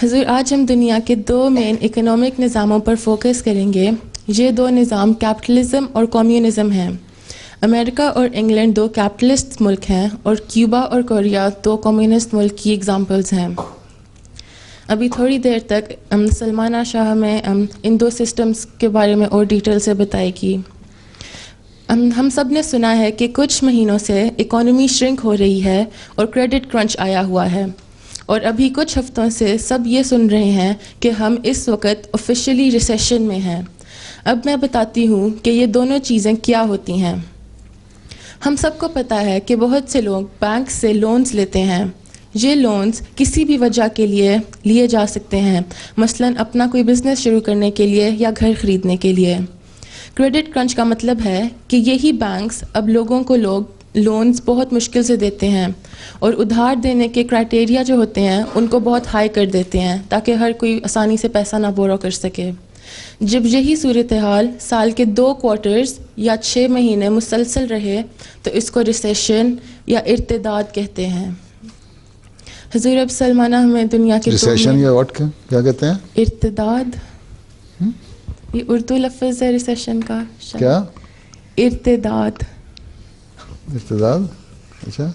حضور آج ہم دنیا کے 2 مین اکنامک نظاموں پر فوکس کریں گے. یہ 2 نظام کیپٹلزم اور کمیونزم ہیں. امریکہ اور انگلینڈ 2 کیپٹلسٹ ملک ہیں اور کیوبا اور کوریا 2 کمیونسٹ ملک کی اگزامپلز ہیں. ابھی تھوڑی دیر تک سلمانہ شاہ ہمیں ان 2 سسٹمز کے بارے میں اور ڈیٹیل سے بتائے گی. ہم سب نے سنا ہے کہ کچھ مہینوں سے اکانومی شرنک ہو رہی ہے اور کریڈٹ کرنچ آیا ہوا ہے، اور ابھی کچھ ہفتوں سے سب یہ سن رہے ہیں کہ ہم اس وقت آفیشیلی ریسیشن میں ہیں. اب میں بتاتی ہوں کہ یہ دونوں چیزیں کیا ہوتی ہیں. ہم سب کو پتہ ہے کہ بہت سے لوگ بینک سے لونز لیتے ہیں. یہ لونز کسی بھی وجہ کے لیے لیے جا سکتے ہیں، مثلاً اپنا کوئی بزنس شروع کرنے کے لیے یا گھر خریدنے کے لیے. کریڈٹ کرنچ کا مطلب ہے کہ یہی بینکس اب لوگوں کو لونز بہت مشکل سے دیتے ہیں اور ادھار دینے کے کرائٹیریا جو ہوتے ہیں ان کو بہت ہائی کر دیتے ہیں تاکہ ہر کوئی آسانی سے پیسہ نہ بورو کر سکے. جب یہی صورتحال سال کے 2 کوارٹرز یا 6 مہینے مسلسل رہے تو اس کو ریسیشن یا ارتداد کہتے ہیں. حضور اب سلمانہ ہمیں دنیا کے ریسیشن یا واٹ کیا کہتے ہیں؟ ارتداد. یہ اردو لفظ ہے ریسیشن کا. کیا؟ ارتداد. ارتداد. اچھا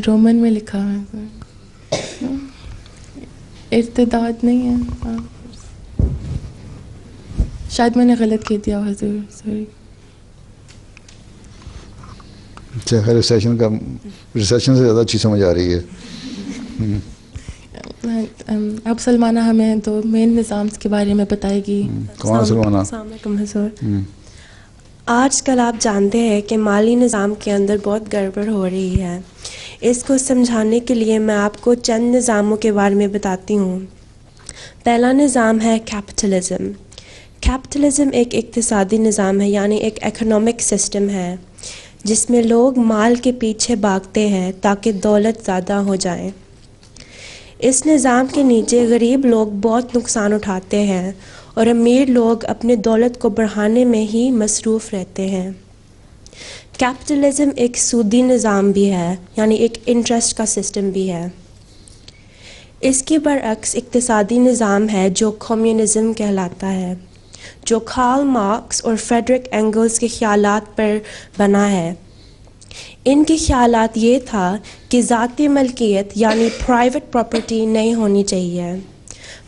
رومن میں لکھا ہے. ارتداد نہیں ہے، شاید میں نے غلط کہہ دیا حضور، سوری. اچھا خیر، ریسیشن سے زیادہ اچھی سمجھ آ رہی ہے. اب سلمانہ ہمیں 2 مین نظامز کے بارے میں بتائے گی. کون سلمانہ؟ السلام علیکم حضور. آج کل آپ جانتے ہیں کہ مالی نظام کے اندر بہت گڑبڑ ہو رہی ہے. اس کو سمجھانے کے لیے میں آپ کو چند نظاموں کے بارے میں بتاتی ہوں. پہلا نظام ہے کیپٹلزم. کیپٹلزم ایک اقتصادی نظام ہے، یعنی ایک اکنامک سسٹم ہے جس میں لوگ مال کے پیچھے بھاگتے ہیں تاکہ دولت زیادہ ہو جائے. اس نظام کے نیچے غریب لوگ بہت نقصان اٹھاتے ہیں اور امیر لوگ اپنے دولت کو بڑھانے میں ہی مصروف رہتے ہیں. کیپٹلزم ایک سودی نظام بھی ہے، یعنی ایک انٹرسٹ کا سسٹم بھی ہے. اس کے برعکس اقتصادی نظام ہے جو کمیونزم کہلاتا ہے، جو کارل مارکس اور فریڈرک اینگلز کے خیالات پر بنا ہے. ان کے خیالات یہ تھا کہ ذاتی ملکیت یعنی پرائیویٹ پراپرٹی نہیں ہونی چاہیے،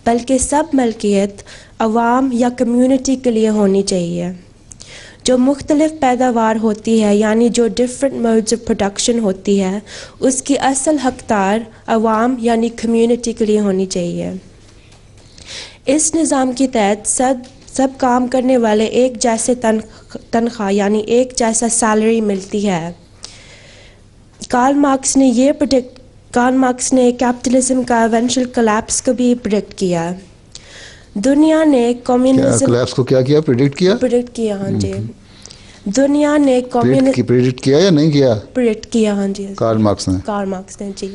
بلکہ سب ملکیت عوام یا کمیونٹی کے لیے ہونی چاہیے. جو مختلف پیداوار ہوتی ہے، یعنی جو ڈفرینٹ موڈز آف پروڈکشن ہوتی ہے، اس کی اصل حقدار عوام یعنی کمیونٹی کے لیے ہونی چاہیے. اس نظام کے تحت سب کام کرنے والے ایک جیسے تنخواہ یعنی ایک جیسا سیلری ملتی ہے. کارل مارکس نے کیپٹلزم کا ایونچوئل کولیپس کو بھی پریڈکٹ کیا. دنیا نے کمیونزم کولیپس کو کیا پریڈکٹ کیا؟ ہاں جی. دنیا نے پریڈکٹ کیا یا نہیں کیا؟ پریڈکٹ کیا، ہاں جی. کارل مارکس نے جی.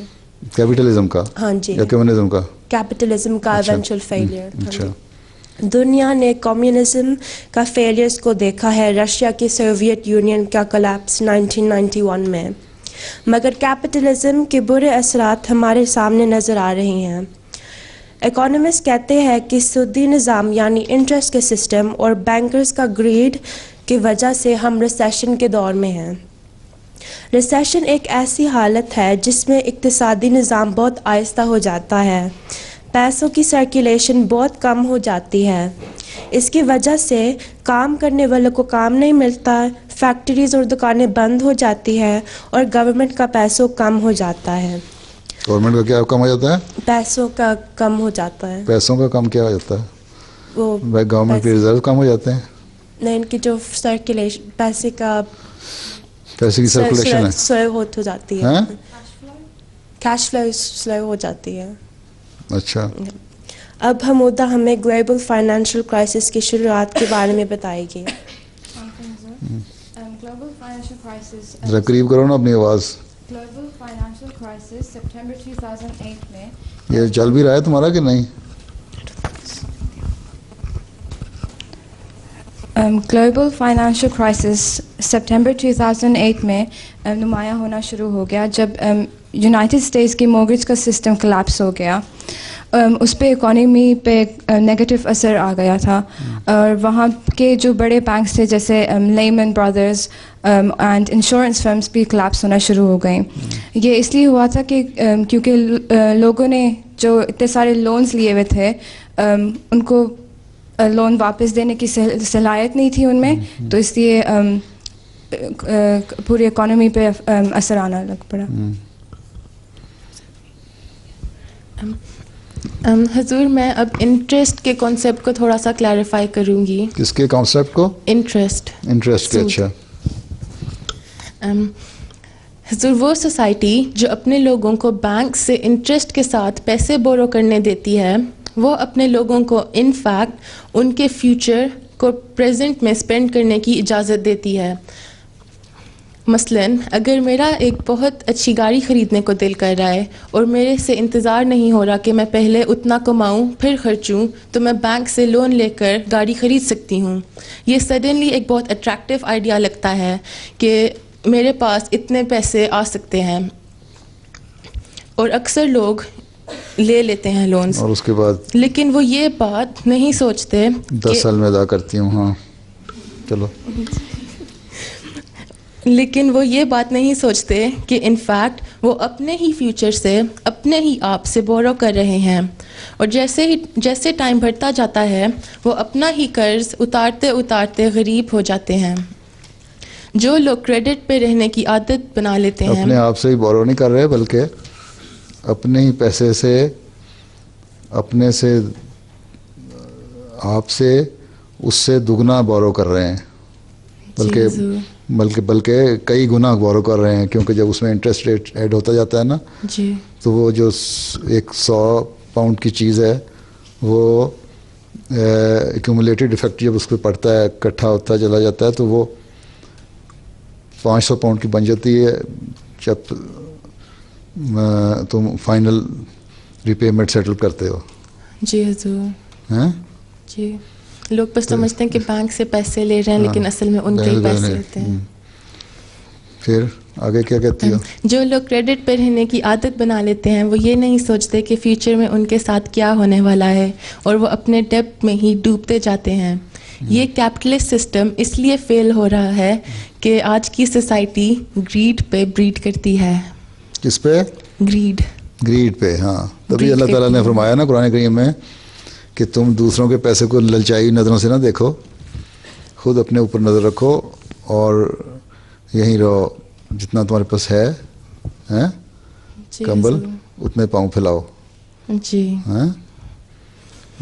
کیپٹلزم کا؟ ہاں جی. یا کمیونزم کا؟ کیپٹلزم کا ایونچوئل فیلئر. اچھا. دنیا نے کمیونزم کا فیلئرز کو دیکھا ہے رشیا کی سوویت یونین کا کولیپس 1991 میں، مگر کیپٹلزم کے برے اثرات ہمارے سامنے نظر آ رہے ہیں. اکانومسٹ کہتے ہیں کہ سودی نظام یعنی انٹرسٹ کے سسٹم اور بینکرز کا گریڈ کی وجہ سے ہم ریسیشن کے دور میں ہیں. ریسیشن ایک ایسی حالت ہے جس میں اقتصادی نظام بہت آہستہ ہو جاتا ہے، پیسوں کی سرکولیشن بہت کم ہو جاتی ہے. اس کی وجہ سے کام کرنے والوں کو کام نہیں ملتا، فیکٹریز اور دکانیں بند ہو جاتی ہیں اور گورنمنٹ کا پیسوں کم ہو جاتا ہے. گورنمنٹ کا کیا کم ہو جاتا ہے؟ پیسوں کا کم ہو جاتا ہے. پیسوں کا کم کیا ہو جاتا ہے؟ وہ گورنمنٹ کے ریزرو کم ہو جاتے ہیں. نہیں، ان کی جو سرکولیشن پیسے کی سرکولیشن ہے سلو ہو جاتی ہے. کیش فلو سلو ہو جاتی ہے. اچھا. اب حمودہ ہمیں گلوبل فائنینشیل کرائسس کی شروعات کے بارے میں بتائے گی. Global financial crisis. ذرا قریب کرو نا اپنی آواز. Global financial crisis September 2008 میں. یہ چل بھی رہا ہے تمہارا کہ نہیں؟ گلوبل فائنانشیل کرائسس سپٹمبر 2008 میں نمایاں ہونا شروع ہو گیا جب یونائٹڈ اسٹیٹس کی مورگیج کا سسٹم کلیپس ہو گیا. اس پہ اکانومی پہ نگیٹو اثر آ گیا تھا اور وہاں کے جو بڑے بینکس تھے جیسے Lehman Brothers and insurance firms بھی کلیپس ہونا شروع ہو گئیں. یہ اس لیے ہوا تھا کہ کیونکہ لوگوں نے جو اتنے سارے لونز لیے ہوئے تھے ان کو لون واپس دینے کی صلاحیت نہیں تھی ان میں, تو اس لیے پوری اکانومی پہ اثر آنا لگ پڑا. حضور میں اب انٹرسٹ کے کانسیپٹ کو تھوڑا سا کلیریفائی کروں گی. کس کے کانسیپٹ کو؟ انٹرسٹ کے. اچھا. حضور وہ سوسائٹی جو اپنے لوگوں کو بینک سے انٹرسٹ کے ساتھ پیسے بورو کرنے دیتی ہے وہ اپنے لوگوں کو ان فیکٹ ان کے فیوچر کو پریزنٹ میں اسپینڈ کرنے کی اجازت دیتی ہے. مثلاً اگر میرا ایک بہت اچھی گاڑی خریدنے کو دل کر رہا ہے اور میرے سے انتظار نہیں ہو رہا کہ میں پہلے اتنا کماؤں پھر خرچوں, تو میں بینک سے لون لے کر گاڑی خرید سکتی ہوں. یہ سڈنلی ایک بہت اٹریکٹیو آئیڈیا لگتا ہے کہ میرے پاس اتنے پیسے آ سکتے ہیں, اور اکثر لوگ لے لیتے ہیں لونز اور اس کے بعد لیکن وہ یہ بات نہیں سوچتے 10 سال میں ادا کرتی ہوں. ہاں چلو. لیکن وہ یہ بات نہیں سوچتے کہ انفیکٹ وہ اپنے ہی فیوچر سے اپنے ہی آپ سے بورو کر رہے ہیں, اور جیسے ٹائم بڑھتا جاتا ہے وہ اپنا ہی قرض اتارتے اتارتے غریب ہو جاتے ہیں. جو لوگ کریڈٹ پہ رہنے کی عادت بنا لیتے ہیں اپنے آپ سے ہی بورو نہیں کر رہے بلکہ اپنے ہی پیسے سے اپنے سے آپ سے اس سے دگنا بورو کر رہے ہیں, بلکہ کئی گنا بورو کر رہے ہیں, کیونکہ جب اس میں انٹرسٹ ریٹ ایڈ ہوتا جاتا ہے نا جی تو وہ جو 100 پاؤنڈ کی چیز ہے وہ ایکومولیٹڈ افیکٹ جب اس پہ پڑتا ہے اکٹھا ہوتا چلا جاتا ہے تو وہ 500 پاؤنڈ کی بن جاتی ہے جب تم فائنل ریپیمنٹ سیٹل کرتے ہو. جی حضور. ہیں جی لوگ بس سمجھتے ہیں کہ بینک سے پیسے لے رہے ہیں لیکن اصل میں ان کے ہی پیسے ہوتے ہیں. پھر آگے کیا کہتی ہو؟ جو لوگ کریڈٹ پہ رہنے کی عادت بنا لیتے ہیں وہ یہ نہیں سوچتے کہ فیوچر میں ان کے ساتھ کیا ہونے والا ہے اور وہ اپنے ڈیپٹ میں ہی ڈوبتے جاتے ہیں. یہ کیپٹلسٹ سسٹم اس لیے فیل ہو رہا ہے کہ آج کی سوسائٹی گریڈ پہ بریڈ کرتی ہے. کس پہ؟ گریڈ پہ. ہاں تبھی اللہ تعالیٰ نے فرمایا نا قرآن کریم میں کہ تم دوسروں کے پیسے کو للچائی نظروں سے نہ دیکھو, خود اپنے اوپر نظر رکھو اور یہیں رہو, جتنا تمہارے پاس ہے کمبل اتنے پاؤں پھیلاؤ. جی ہاں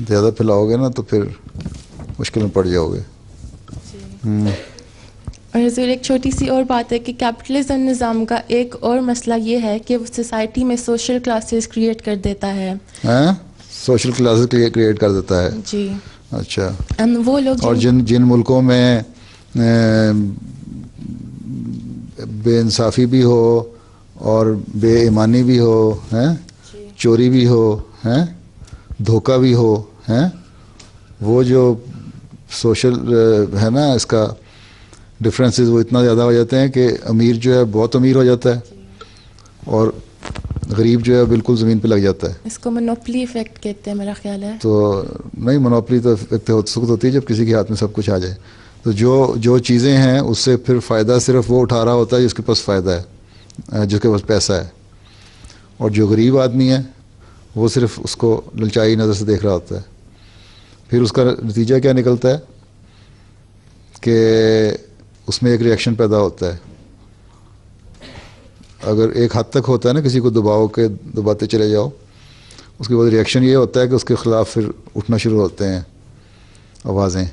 زیادہ پھیلاؤ گے نا تو پھر مشکل میں پڑ جاؤ گے. اور حضور ایک چھوٹی سی اور بات ہے کہ کیپٹلزم نظام کا ایک اور مسئلہ یہ ہے کہ وہ سوسائٹی میں سوشل کلاسز کریٹ کر دیتا ہے. سوشل کلاسز کریٹ کر دیتا ہے. جی اچھا. وہ لوگ اور جن ملکوں میں بے انصافی بھی ہو اور بے ایمانی بھی ہو, چوری بھی ہو, دھوکہ بھی ہو, وہ جو سوشل ہے نا اس کا ڈفرینسز وہ اتنا زیادہ ہو جاتے ہیں کہ امیر جو ہے بہت امیر ہو جاتا ہے اور غریب جو ہے بالکل زمین پہ لگ جاتا ہے. اس کو منوپلی ایفیکٹ کہتے ہیں میرا خیال ہے. تو نہیں, منوپلی تو افیکٹ ہوتی ہے جب کسی کے ہاتھ میں سب کچھ آ جائے. تو جو چیزیں ہیں اس سے پھر فائدہ صرف وہ اٹھا رہا ہوتا ہے جس کے پاس فائدہ ہے, جس کے پاس پیسہ ہے, اور جو غریب آدمی ہے وہ صرف اس کو للچائی نظر سے دیکھ رہا ہوتا ہے. پھر اس کا نتیجہ کیا نکلتا ہے کہ اس میں ایک ریئیکشن پیدا ہوتا ہے. اگر ایک حد تک ہوتا ہے نا کسی کو دباتے چلے جاؤ, اس کے بعد ریئیکشن یہ ہوتا ہے کہ اس کے خلاف پھر اٹھنا شروع ہوتے ہیں آوازیں,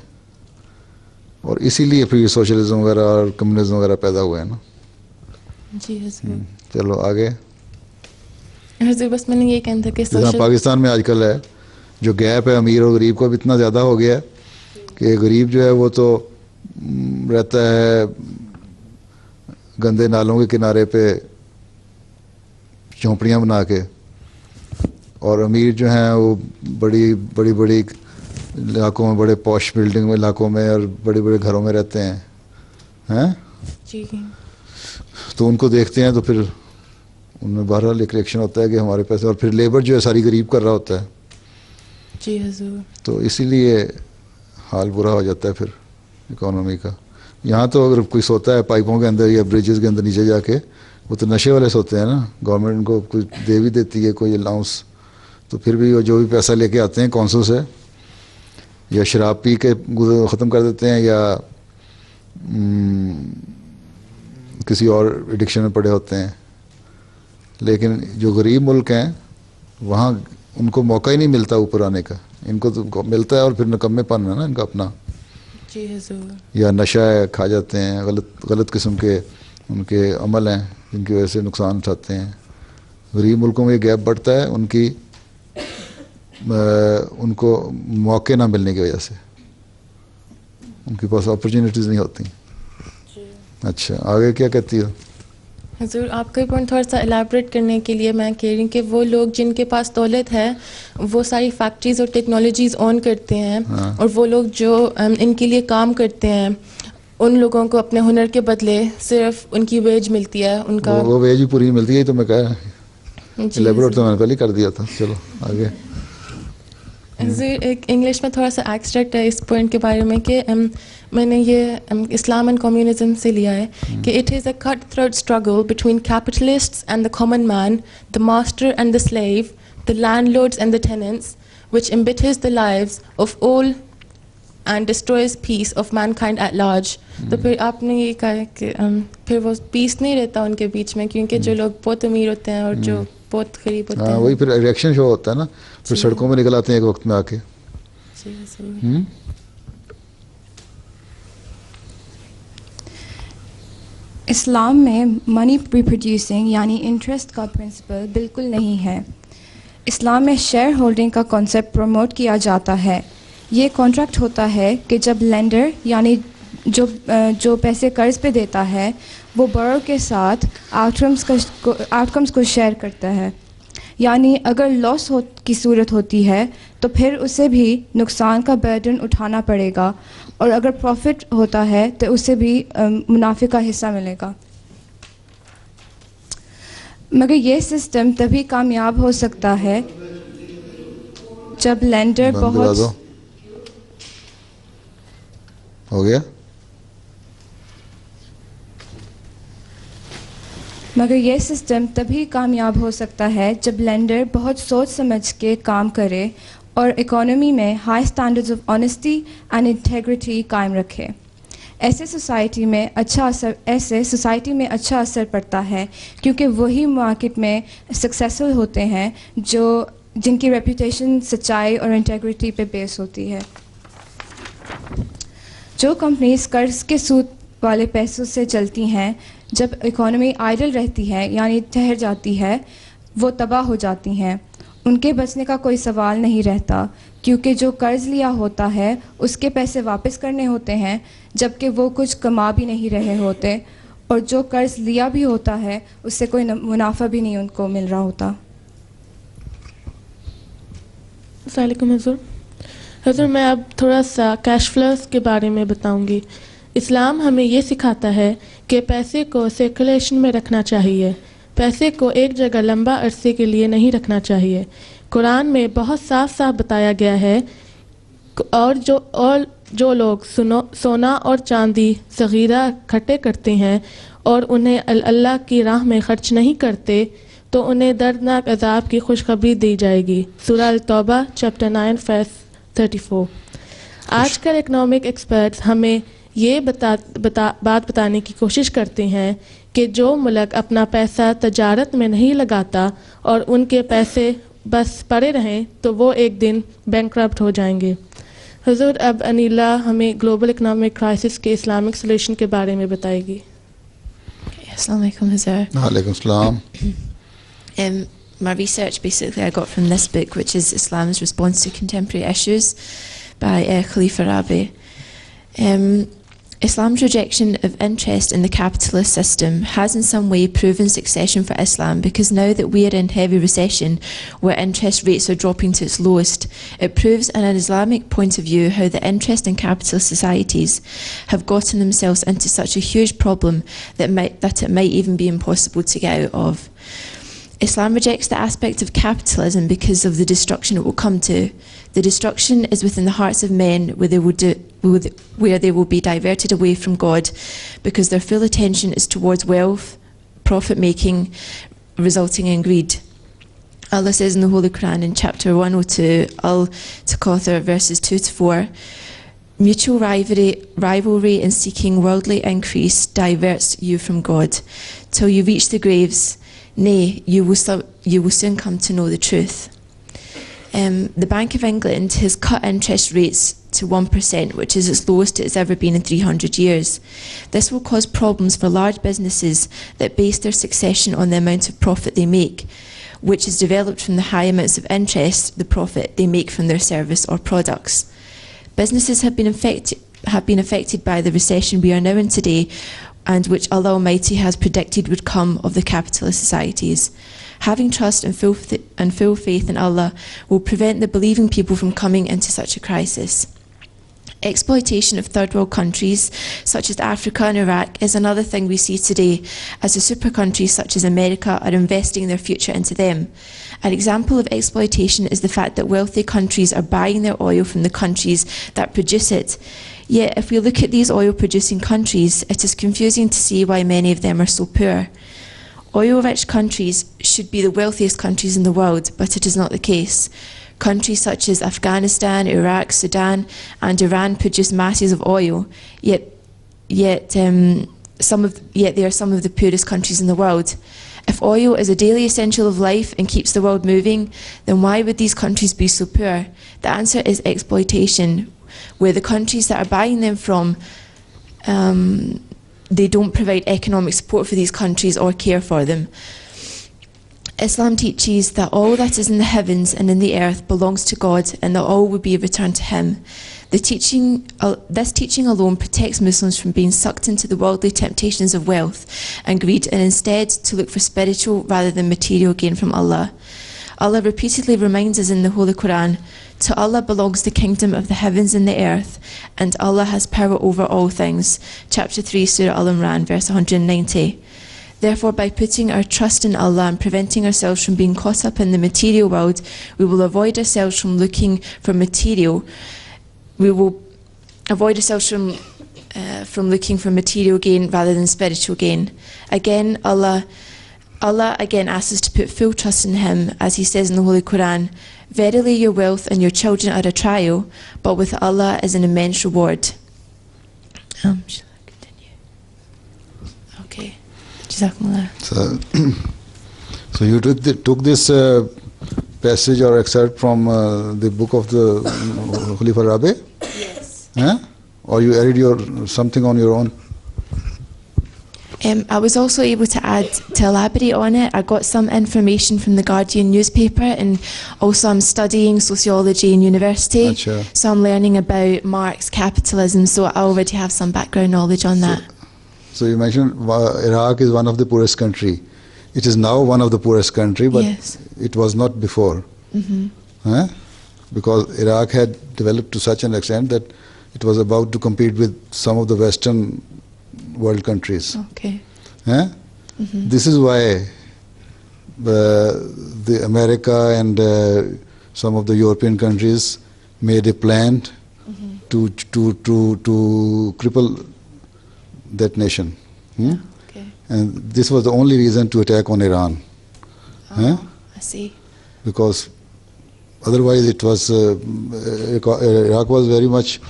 اور اسی لیے پھر سوشلزم وغیرہ اور کمیونزم وغیرہ پیدا ہوئے ہیں نا. جی حضور. چلو آگے. حضور بس میں نے یہ کہنا تھا کہ پاکستان میں آج کل ہے جو گیپ ہے امیر اور غریب کو بھی اتنا زیادہ ہو گیا ہے کہ غریب جو ہے وہ تو رہتا ہے گندے نالوں کے کنارے پہ جھونپڑیاں بنا کے، اور امیر جو ہیں وہ بڑی بڑی بڑی علاقوں میں، بڑے پوش بلڈنگ میں علاقوں میں اور بڑے بڑے گھروں میں رہتے ہیں جی. تو ان کو دیکھتے ہیں تو پھر ان میں بہرحال ایک ریئیکشن ہوتا ہے کہ ہمارے پیسے، اور پھر لیبر جو ہے ساری غریب کر رہا ہوتا ہے. جی حضور. تو اسی لیے حال برا ہو جاتا ہے پھر اکانومی کا. یہاں تو اگر کوئی سوتا ہے پائپوں کے اندر یا بریجز کے اندر نیچے جا کے، وہ تو نشے والے سوتے ہیں نا، گورنمنٹ ان کو کچھ دے بھی دیتی ہے کوئی الاؤنس، تو پھر بھی وہ جو بھی پیسہ لے کے آتے ہیں کونسل سے، یا شراب پی کے ختم کر دیتے ہیں یا کسی اور ایڈکشن میں پڑے ہوتے ہیں. لیکن جو غریب ملک ہیں وہاں ان کو موقع ہی نہیں ملتا اوپر آنے کا، ان کو تو ملتا ہے اور پھر نکمے پن ہے نا ان کا اپنا. جی حضور. یا نشہ ہے، کھا جاتے ہیں، غلط قسم کے ان کے عمل ہیں جن کی وجہ سے نقصان اٹھاتے ہیں. غریب ملکوں میں یہ گیپ بڑھتا ہے ان کو موقع نہ ملنے کی وجہ سے، ان کے پاس اپرچونیٹیز نہیں ہوتی. اچھا آگے کیا کہتی ہو؟ حضور آپ کا پوائنٹ تھوڑا سا الیبریٹ کرنے کے لیے میں کہہ رہی ہوں کہ وہ لوگ جن کے پاس دولت ہے وہ ساری فیکٹریز اور ٹیکنالوجیز آن کرتے ہیں، اور وہ لوگ جو ان کے لیے کام کرتے ہیں ان لوگوں کو اپنے ہنر کے بدلے صرف ان کی ویج ملتی ہے، ان کا وہ ویج ہی پوری ملتی ہے. تو میں کہا الیبریٹ تو میں نے پہلے کر دیا تھا. چلو آگے. ایک انگلش میں تھوڑا سا ایکسٹریکٹ ہے اس پوائنٹ کے بارے میں کہ میں نے یہ اسلام اینڈ کمیونزم سے لیا ہے کہ it is a cut throat struggle between capitalists and the common man, the master and the slave, the landlords and the tenants, which embitters the lives of all and destroys peace of mankind at large. تو پھر آپ نے یہ کہا کہ پھر وہ پیس نہیں رہتا ان کے بیچ میں، کیونکہ جو لوگ بہت امیر ہوتے ہیں اور جو بہت غریب ہوتے ہیں. وہی پھر ریئیکشن شو ہوتا ہے نا، پھر سڑکوں میں نکل آتے ہیں ایک وقت میں آ کے. اسلام میں منی ریپروڈیوسنگ یعنی انٹرسٹ کا پرنسپل بالکل نہیں ہے. اسلام میں شیئر ہولڈنگ کا کانسیپٹ پروموٹ کیا جاتا ہے. یہ کانٹریکٹ ہوتا ہے کہ جب لینڈر یعنی جو پیسے قرض پہ دیتا ہے وہ بورو کے ساتھ آؤٹ کمز کو شیئر کرتا ہے. یعنی اگر لاس کی صورت ہوتی ہے تو پھر اسے بھی نقصان کا برڈن اٹھانا پڑے گا، اور اگر پروفٹ ہوتا ہے تو اسے بھی منافع کا حصہ ملے گا. مگر یہ سسٹم تبھی کامیاب ہو سکتا ہے جب لینڈر بہت ہو گیا. مگر یہ سسٹم تبھی کامیاب ہو سکتا ہے جب لینڈر بہت سوچ سمجھ کے کام کرے اور اکانومی میں high standards of honesty and integrity قائم رکھے. ایسے سوسائٹی میں اچھا اثر پڑتا ہے کیونکہ وہی مارکیٹ میں سکسیسفل ہوتے ہیں جن کی ریپوٹیشن سچائی اور انٹیگریٹی پہ بیس ہوتی ہے. جو کمپنیز قرض کے سود والے پیسوں سے چلتی ہیں، جب اکانومی آئیڈل رہتی ہے یعنی ٹھہر جاتی ہے، وہ تباہ ہو جاتی ہیں. ان کے بچنے کا کوئی سوال نہیں رہتا، کیونکہ جو قرض لیا ہوتا ہے اس کے پیسے واپس کرنے ہوتے ہیں، جبکہ وہ کچھ کما بھی نہیں رہے ہوتے، اور جو قرض لیا بھی ہوتا ہے اس سے کوئی منافع بھی نہیں ان کو مل رہا ہوتا. السلام علیکم حضور میں اب تھوڑا سا کیش فلوز کے بارے میں بتاؤں گی. اسلام ہمیں یہ سکھاتا ہے کہ پیسے کو سرکولیشن میں رکھنا چاہیے. پیسے کو ایک جگہ لمبا عرصے کے لیے نہیں رکھنا چاہیے. قرآن میں بہت صاف بتایا گیا ہے، اور جو لوگ سونا اور چاندی صغیرہ اکٹھے کرتے ہیں اور انہیں اللہ کی راہ میں خرچ نہیں کرتے تو انہیں دردناک عذاب کی خوشخبری دی جائے گی. سورہ التوبہ چیپٹر 9 verse 34. آج کل اکنامک ایکسپرٹس ہمیں یہ بات بتانے کی کوشش کرتے ہیں کہ جو ملک اپنا پیسہ تجارت میں نہیں لگاتا اور ان کے پیسے بس پڑے رہیں تو وہ ایک دن بینکرپٹ ہو جائیں گے. حضور اب انیلا ہمیں گلوبل اکنامک کرائسس کے اسلامک سولوشن کے بارے میں بتائے گی. السلام علیکم حضور. وعلیکم السلام. my research basically I got from this book, which is Islam's Response to Contemporary Issues by Khalifa Rabi. Islam's rejection of interest in the capitalist system has in some way proven succession for Islam, because now that we are in heavy recession where interest rates are dropping to its lowest, it proves in an Islamic point of view how the interest in capitalist societies have gotten themselves into such a huge problem that it might even be impossible to get out of. Islam rejects the aspect of capitalism because of the destruction it will come to. The destruction is within the hearts of men, where they will be diverted away from God, because their full attention is towards wealth, profit-making, resulting in greed. Allah says in the Holy Quran in chapter 102, Al-Takathur, verses 2-4, mutual rivalry in seeking worldly increase diverts you from God, till you reach the graves. Nay, you will soon come to know the truth. The Bank of England has cut interest rates to 1%, which is its lowest it's ever been in 300 years. This will cause problems for large businesses that base their succession on the amount of profit they make, which is developed from the high amounts of interest, the profit they make from their service or products. Businesses have been affected by the recession we are now in today, and which Allah Almighty has predicted would come of the capitalist societies. Having trust and full faith in Allah will prevent the believing people from coming into such a crisis. Exploitation of third world countries such as Africa and Iraq is another thing we see today, as the super countries such as America are investing their future into them. An example of exploitation is the fact that wealthy countries are buying their oil from the countries that produce it. Yet, if we look at these oil-producing countries, it is confusing to see why many of them are so poor. Oil-rich countries should be the wealthiest countries in the world, but it is not the case. Countries such as Afghanistan, Iraq, Sudan, and Iran produce masses of oil, yet they are some of the poorest countries in the world. If oil is a daily essential of life and keeps the world moving, then why would these countries be so poor? The answer is exploitation, where the countries that are buying them from, they don't provide economic support for these countries or care for them. Islam teaches that all that is in the heavens and in the earth belongs to God, and that all will be returned to Him. This teaching alone protects Muslims from being sucked into the worldly temptations of wealth and greed, and instead to look for spiritual rather than material gain from Allah. Allah repeatedly reminds us in the Holy Quran, to Allah belongs the kingdom of the heavens and the earth, and Allah has power over all things. Chapter 3, Surah Al-Imran, verse 190. Therefore, by putting our trust in Allah and preventing ourselves from being caught up in the material world, we will avoid ourselves from looking for material. We will avoid ourselves from looking for material gain rather than spiritual gain. Again, Allah again asks us to put full trust in Him, as He says in the Holy Quran, verily your wealth and your children are a trial, but with Allah is an immense reward. Shall I continue? Okay. Jazakumullah. So you took this passage or excerpt from the book of the Khalifa Rabi? Yes. Or you added something on your own? I was also able to elaborate on it. I got some information from the Guardian newspaper, and also I'm studying sociology in university. Achha. So I'm learning about Marx capitalism, so I already have some background knowledge on that. So you mentioned Iraq is one of the poorest country. It is now one of the poorest country, but yes, it was not before. Mm-hmm. Because Iraq had developed to such an extent that it was about to compete with some of the Western world countries. Okay. Mm-hmm. This is why the America and some of the European countries made a plan to cripple that nation. Okay. And this was the only reason to attack on Iran. I see. Because otherwise it was Iraq was very much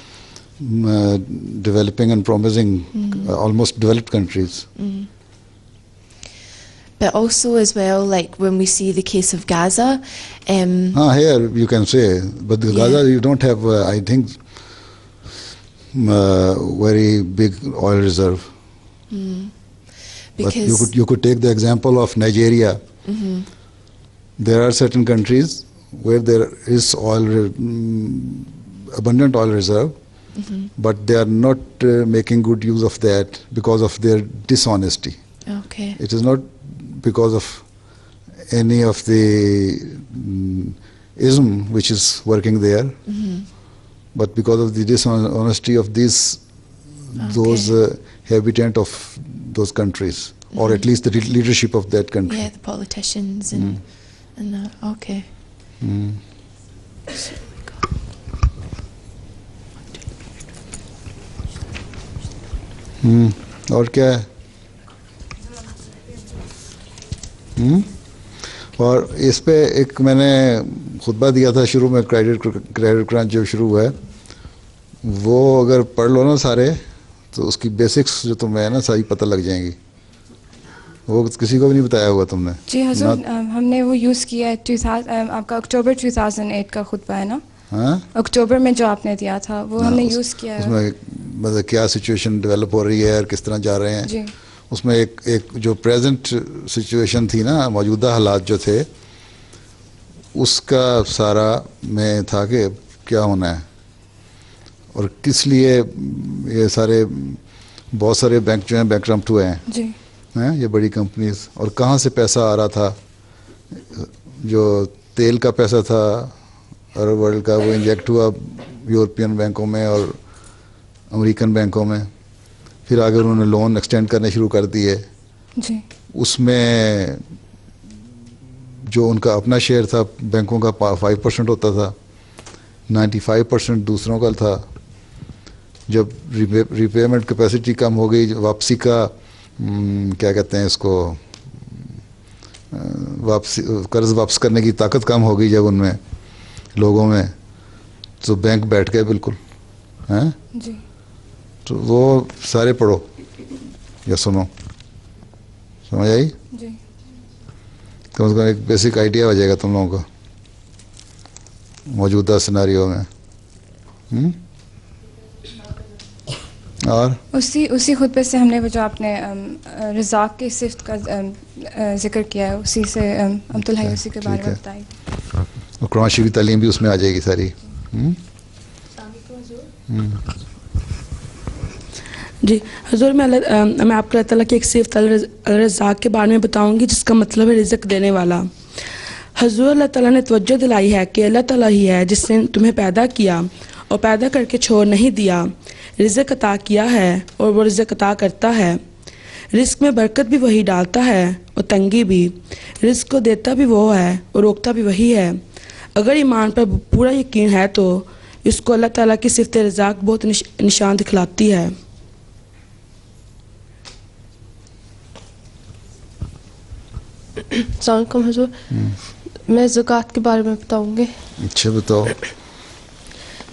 developing and promising almost developed countries. Mm. But also as well, like when we see the case of Gaza. Here you can say, but the Gaza you don't have, I think, very big oil reserve. Because but you could take the example of Nigeria. There are certain countries where there is oil, abundant oil reserve, but they are not making good use of that because of their dishonesty. Okay. It is not because of any of the ism which is working there, but because of the dishonesty of those habitant of those countries, or at least the leadership of that country. Yeah, the politicians and that. Okay. اور کیا ہے؟ اور اس پہ ایک میں نے خطبہ دیا تھا شروع میں، کریڈٹ کرانچ جو شروع ہوا ہے وہ اگر پڑھ لو نا سارے تو اس کی بیسکس جو تمہیں ہے نا ساری پتہ لگ جائیں گی. وہ کسی کو بھی نہیں بتایا ہوا تم نے. جی حضور ہم نے وہ یوز کیا ہے. آپ کا اکتوبر 2008 کا خطبہ ہے نا؟ ہاں اکتوبر میں جو آپ نے دیا تھا وہ ہم نے یوز کیا ہے. اس میں مطلب کیا سچویشن ڈیولپ ہو رہی ہے اور کس طرح جا رہے ہیں. جی اس میں ایک جو پریزنٹ سچویشن تھی نا، موجودہ حالات جو تھے، اس کا سارا میں تھا کہ کیا ہونا ہے اور کس لیے یہ سارے بہت سارے بینک جو ہیں بینکرپٹ ہوئے ہیں. جی یہ بڑی کمپنیز، اور کہاں سے پیسہ آ رہا تھا. جو تیل کا پیسہ تھا عرب ورلڈ کا، وہ انجیکٹ ہوا یورپین بینکوں میں اور امریکن بینکوں میں. پھر آگے انہوں نے لون ایکسٹینڈ کرنے شروع کر دیے. جی اس میں جو ان کا اپنا شیئر تھا بینکوں کا 5% ہوتا تھا، 95% دوسروں کا تھا. جب ریپیمنٹ کیپیسٹی کم ہو گئی، واپسی کا کیا کہتے ہیں اس کو، قرض واپس کرنے کی طاقت کم ہو گئی جب ان میں لوگوں میں، تو بینک بیٹھ گئے بالکل. ہیں جی تو وہ سارے پڑھو یا سنو، سمجھ آئی؟ جی کم از کم ایک بیسک آئیڈیا ہو جائے گا تم لوگوں کو موجودہ سیناریو میں. اور اسی خطبے سے ہم نے وہ جو آپ نے رزاق کی صفت کا ذکر کیا ہے، اسی سے عبدالحی اسی کے بارے میں بتائی. اور قرآن شریف کی تعلیم بھی اس میں آ جائے گی ساری. جی حضور، میں آپ کو اللہ تعالیٰ کی ایک صفت الرزاق کے بارے میں بتاؤں گی، جس کا مطلب ہے رزق دینے والا. حضور اللہ تعالیٰ نے توجہ دلائی ہے کہ اللہ تعالیٰ ہی ہے جس نے تمہیں پیدا کیا اور پیدا کر کے چھوڑ نہیں دیا. رزق عطا کیا ہے اور وہ رزق عطا کرتا ہے. رزق میں برکت بھی وہی ڈالتا ہے اور تنگی بھی. رزق کو دیتا بھی وہ ہے اور روکتا بھی وہی ہے. اگر ایمان پر پورا یقین ہے تو اس کو اللہ تعالیٰ کی صفت رزاق بہت نشان دکھلاتی ہے. السلام علیکم حضور. میں زکوٰۃ کے بارے میں بتاؤں گی. اچھا بتاؤ.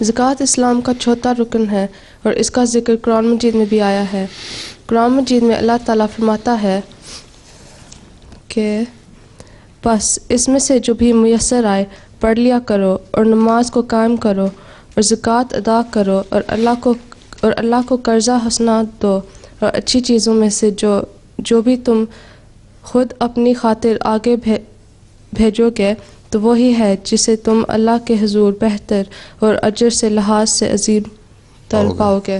زکوٰۃ اسلام کا چوتھا رکن ہے اور اس کا ذکر قرآن مجید میں بھی آیا ہے. قرآن مجید میں اللہ تعالیٰ فرماتا ہے کہ بس اس میں سے جو بھی میسر آئے پڑھ لیا کرو اور نماز کو قائم کرو اور زکوٰۃ ادا کرو اور اللہ کو قرضہ حسنات دو اور اچھی چیزوں میں سے جو بھی تم خود اپنی خاطر آگے بھیجو گے تو وہی ہے جسے تم اللہ کے حضور بہتر اور اجر سے لحاظ سے عظیم تر پاؤ گے.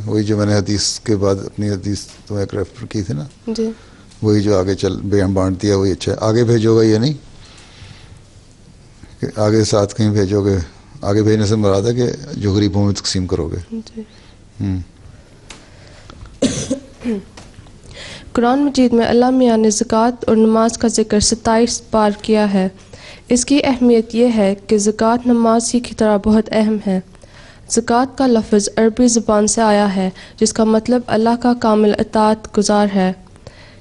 وہی جو میں نے حدیث کے بعد اپنی حدیث تو ایک ریفر کی تھی نا، جی وہی جو آگے بانٹ دیا وہی اچھا ہے. آگے بھیجو گے یہ نہیں کہ آگے ساتھ کہیں بھیجو گے. آگے بھیجنے سے مراد ہے کہ جو غریبوں میں تقسیم کرو گے. جی قرآن مجید میں اللہ میاں نے زکوٰۃ اور نماز کا ذکر 27 بار کیا ہے. اس کی اہمیت یہ ہے کہ زکوٰۃ نماز ہی کی طرح بہت اہم ہے. زکوٰۃ کا لفظ عربی زبان سے آیا ہے جس کا مطلب اللہ کا کامل اطاعت گزار ہے.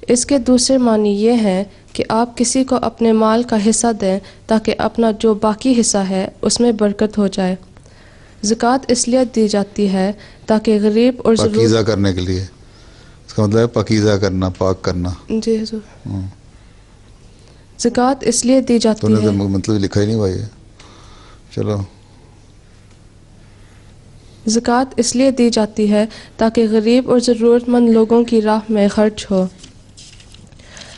اس کے دوسرے معنی یہ ہیں کہ آپ کسی کو اپنے مال کا حصہ دیں تاکہ اپنا جو باقی حصہ ہے اس میں برکت ہو جائے. زکوٰۃ اس لیے دی جاتی ہے تاکہ غریب اور پاکیزہ کرنے کے لیے. اس کا مطلب ہے پاکیزہ کرنا، پاک کرنا. جی حضور. زکوٰۃ اس لیے دی جاتی ہے. تو نے مطلب لکھا ہی نہیں بھائی. چلو. زکوٰۃ اس لیے دی جاتی ہے تاکہ غریب اور ضرورت مند لوگوں کی راہ میں خرچ ہو.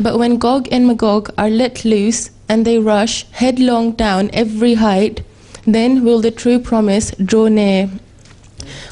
But when Gog and Magog are let loose and they rush headlong down every height, then will the true promise draw near.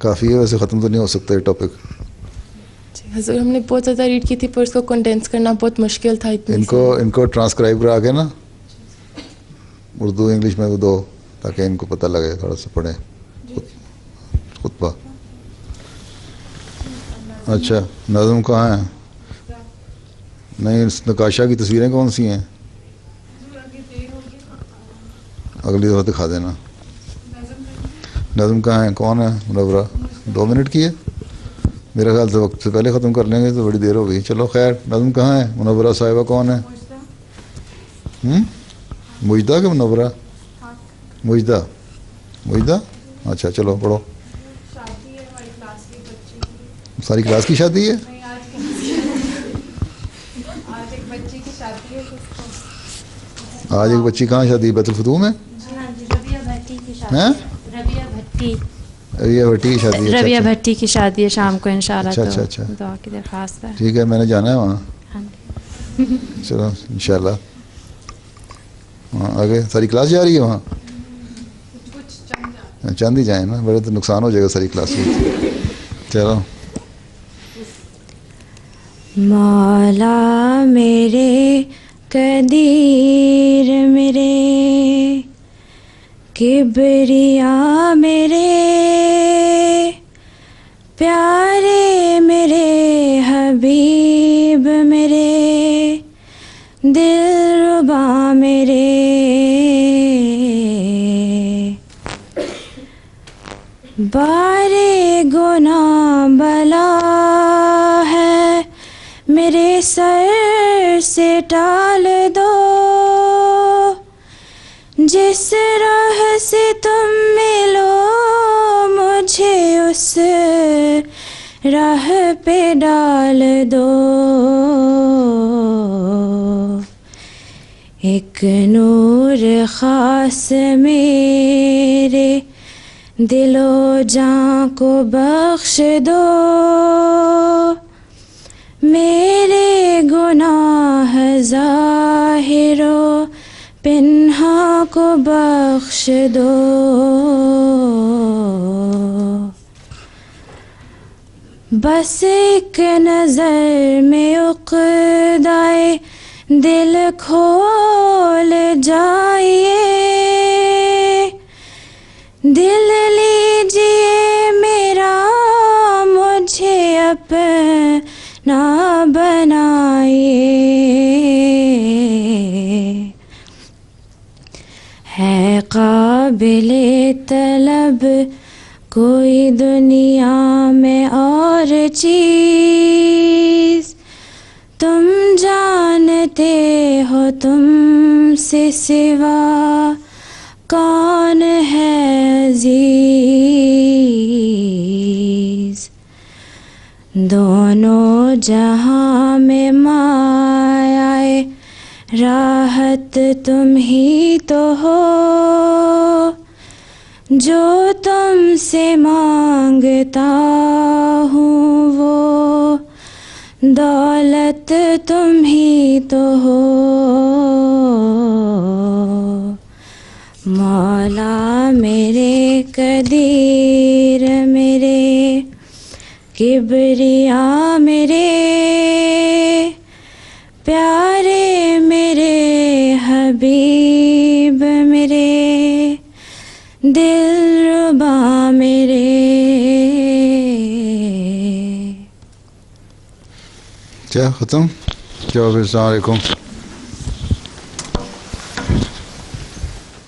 کافی ہے ویسے, ختم تو نہیں ہو سکتا یہ ٹاپک. حضور ہم نے بہت زیادہ ریڈ کی تھی پر اس کو کنڈینس کرنا بہت مشکل تھا. ان کو ٹرانسکرائب کرا کے نا اردو انگلش میں وہ دو, تاکہ ان کو پتہ لگے, تھوڑا سا پڑھیں خطبہ. اچھا نظم کہاں ہے؟ نہیں, نقاشہ کی تصویریں کون سی ہیں؟ اگلی دفعہ دکھا دینا. نظم کہاں ہے؟ کون ہے منورہ؟ 2 منٹ کی ہے میرے خیال سے, وقت سے پہلے ختم کر لیں گے تو بڑی دیر ہو گئی. چلو خیر, نظم کہاں ہے؟ منورہ صاحبہ کون ہے؟ مجدہ کہ منورہ؟ مجدہ. مجدہ, اچھا چلو پڑھو. ساری کلاس کی شادی ہے؟ آج ایک بچی کہاں شادی ہے؟ بیت الفتوح میں؟ ربیہ بھٹی کی شادی ہے. ربیہ بھٹی کی شادی ہے شام کو انشاءاللہ. اچھا دعا کی درخواست ہے. ٹھیک ہے, میں نے جانا ہے وہاں. چلو انشاءاللہ. ہاں آگے ساری کلاس جا رہی ہے وہاں؟ چند ہی جائیں نا, بڑے تو نقصان ہو جائے گا ساری کلاس میں. چلو. مولا میرے قدیر میرے کبریا میرے پیارے میرے حبیب میرے دلربا میرے بارے گناہ بلا ہے میرے سر سے ٹال دو جس راہ سے تم ملو مجھے اس راہ پہ ڈال دو ایک نور خاص میرے دل و جاں کو بخش دو میرے گناہ ظاہر و پنہاں کو بخش دو بس ایک نظر میں عقدائے دل کھول جائیے دل لیجیے میرا مجھے اپنا بنائیے ہے قابل طلب کوئی دنیا میں اور چیز تم جانتے ہو تم سے سوا کون ہے عزیز دونوں جہاں میں مایائے راحت تم ہی تو ہو جو تم سے مانگتا ہوں وہ دولت تم ہی تو ہو مولا میرے قدیر میرے کبریا میرے پیارے میرے حبیب میرے دلربا میرے. کیا ختم؟ چلو السلام علیکم.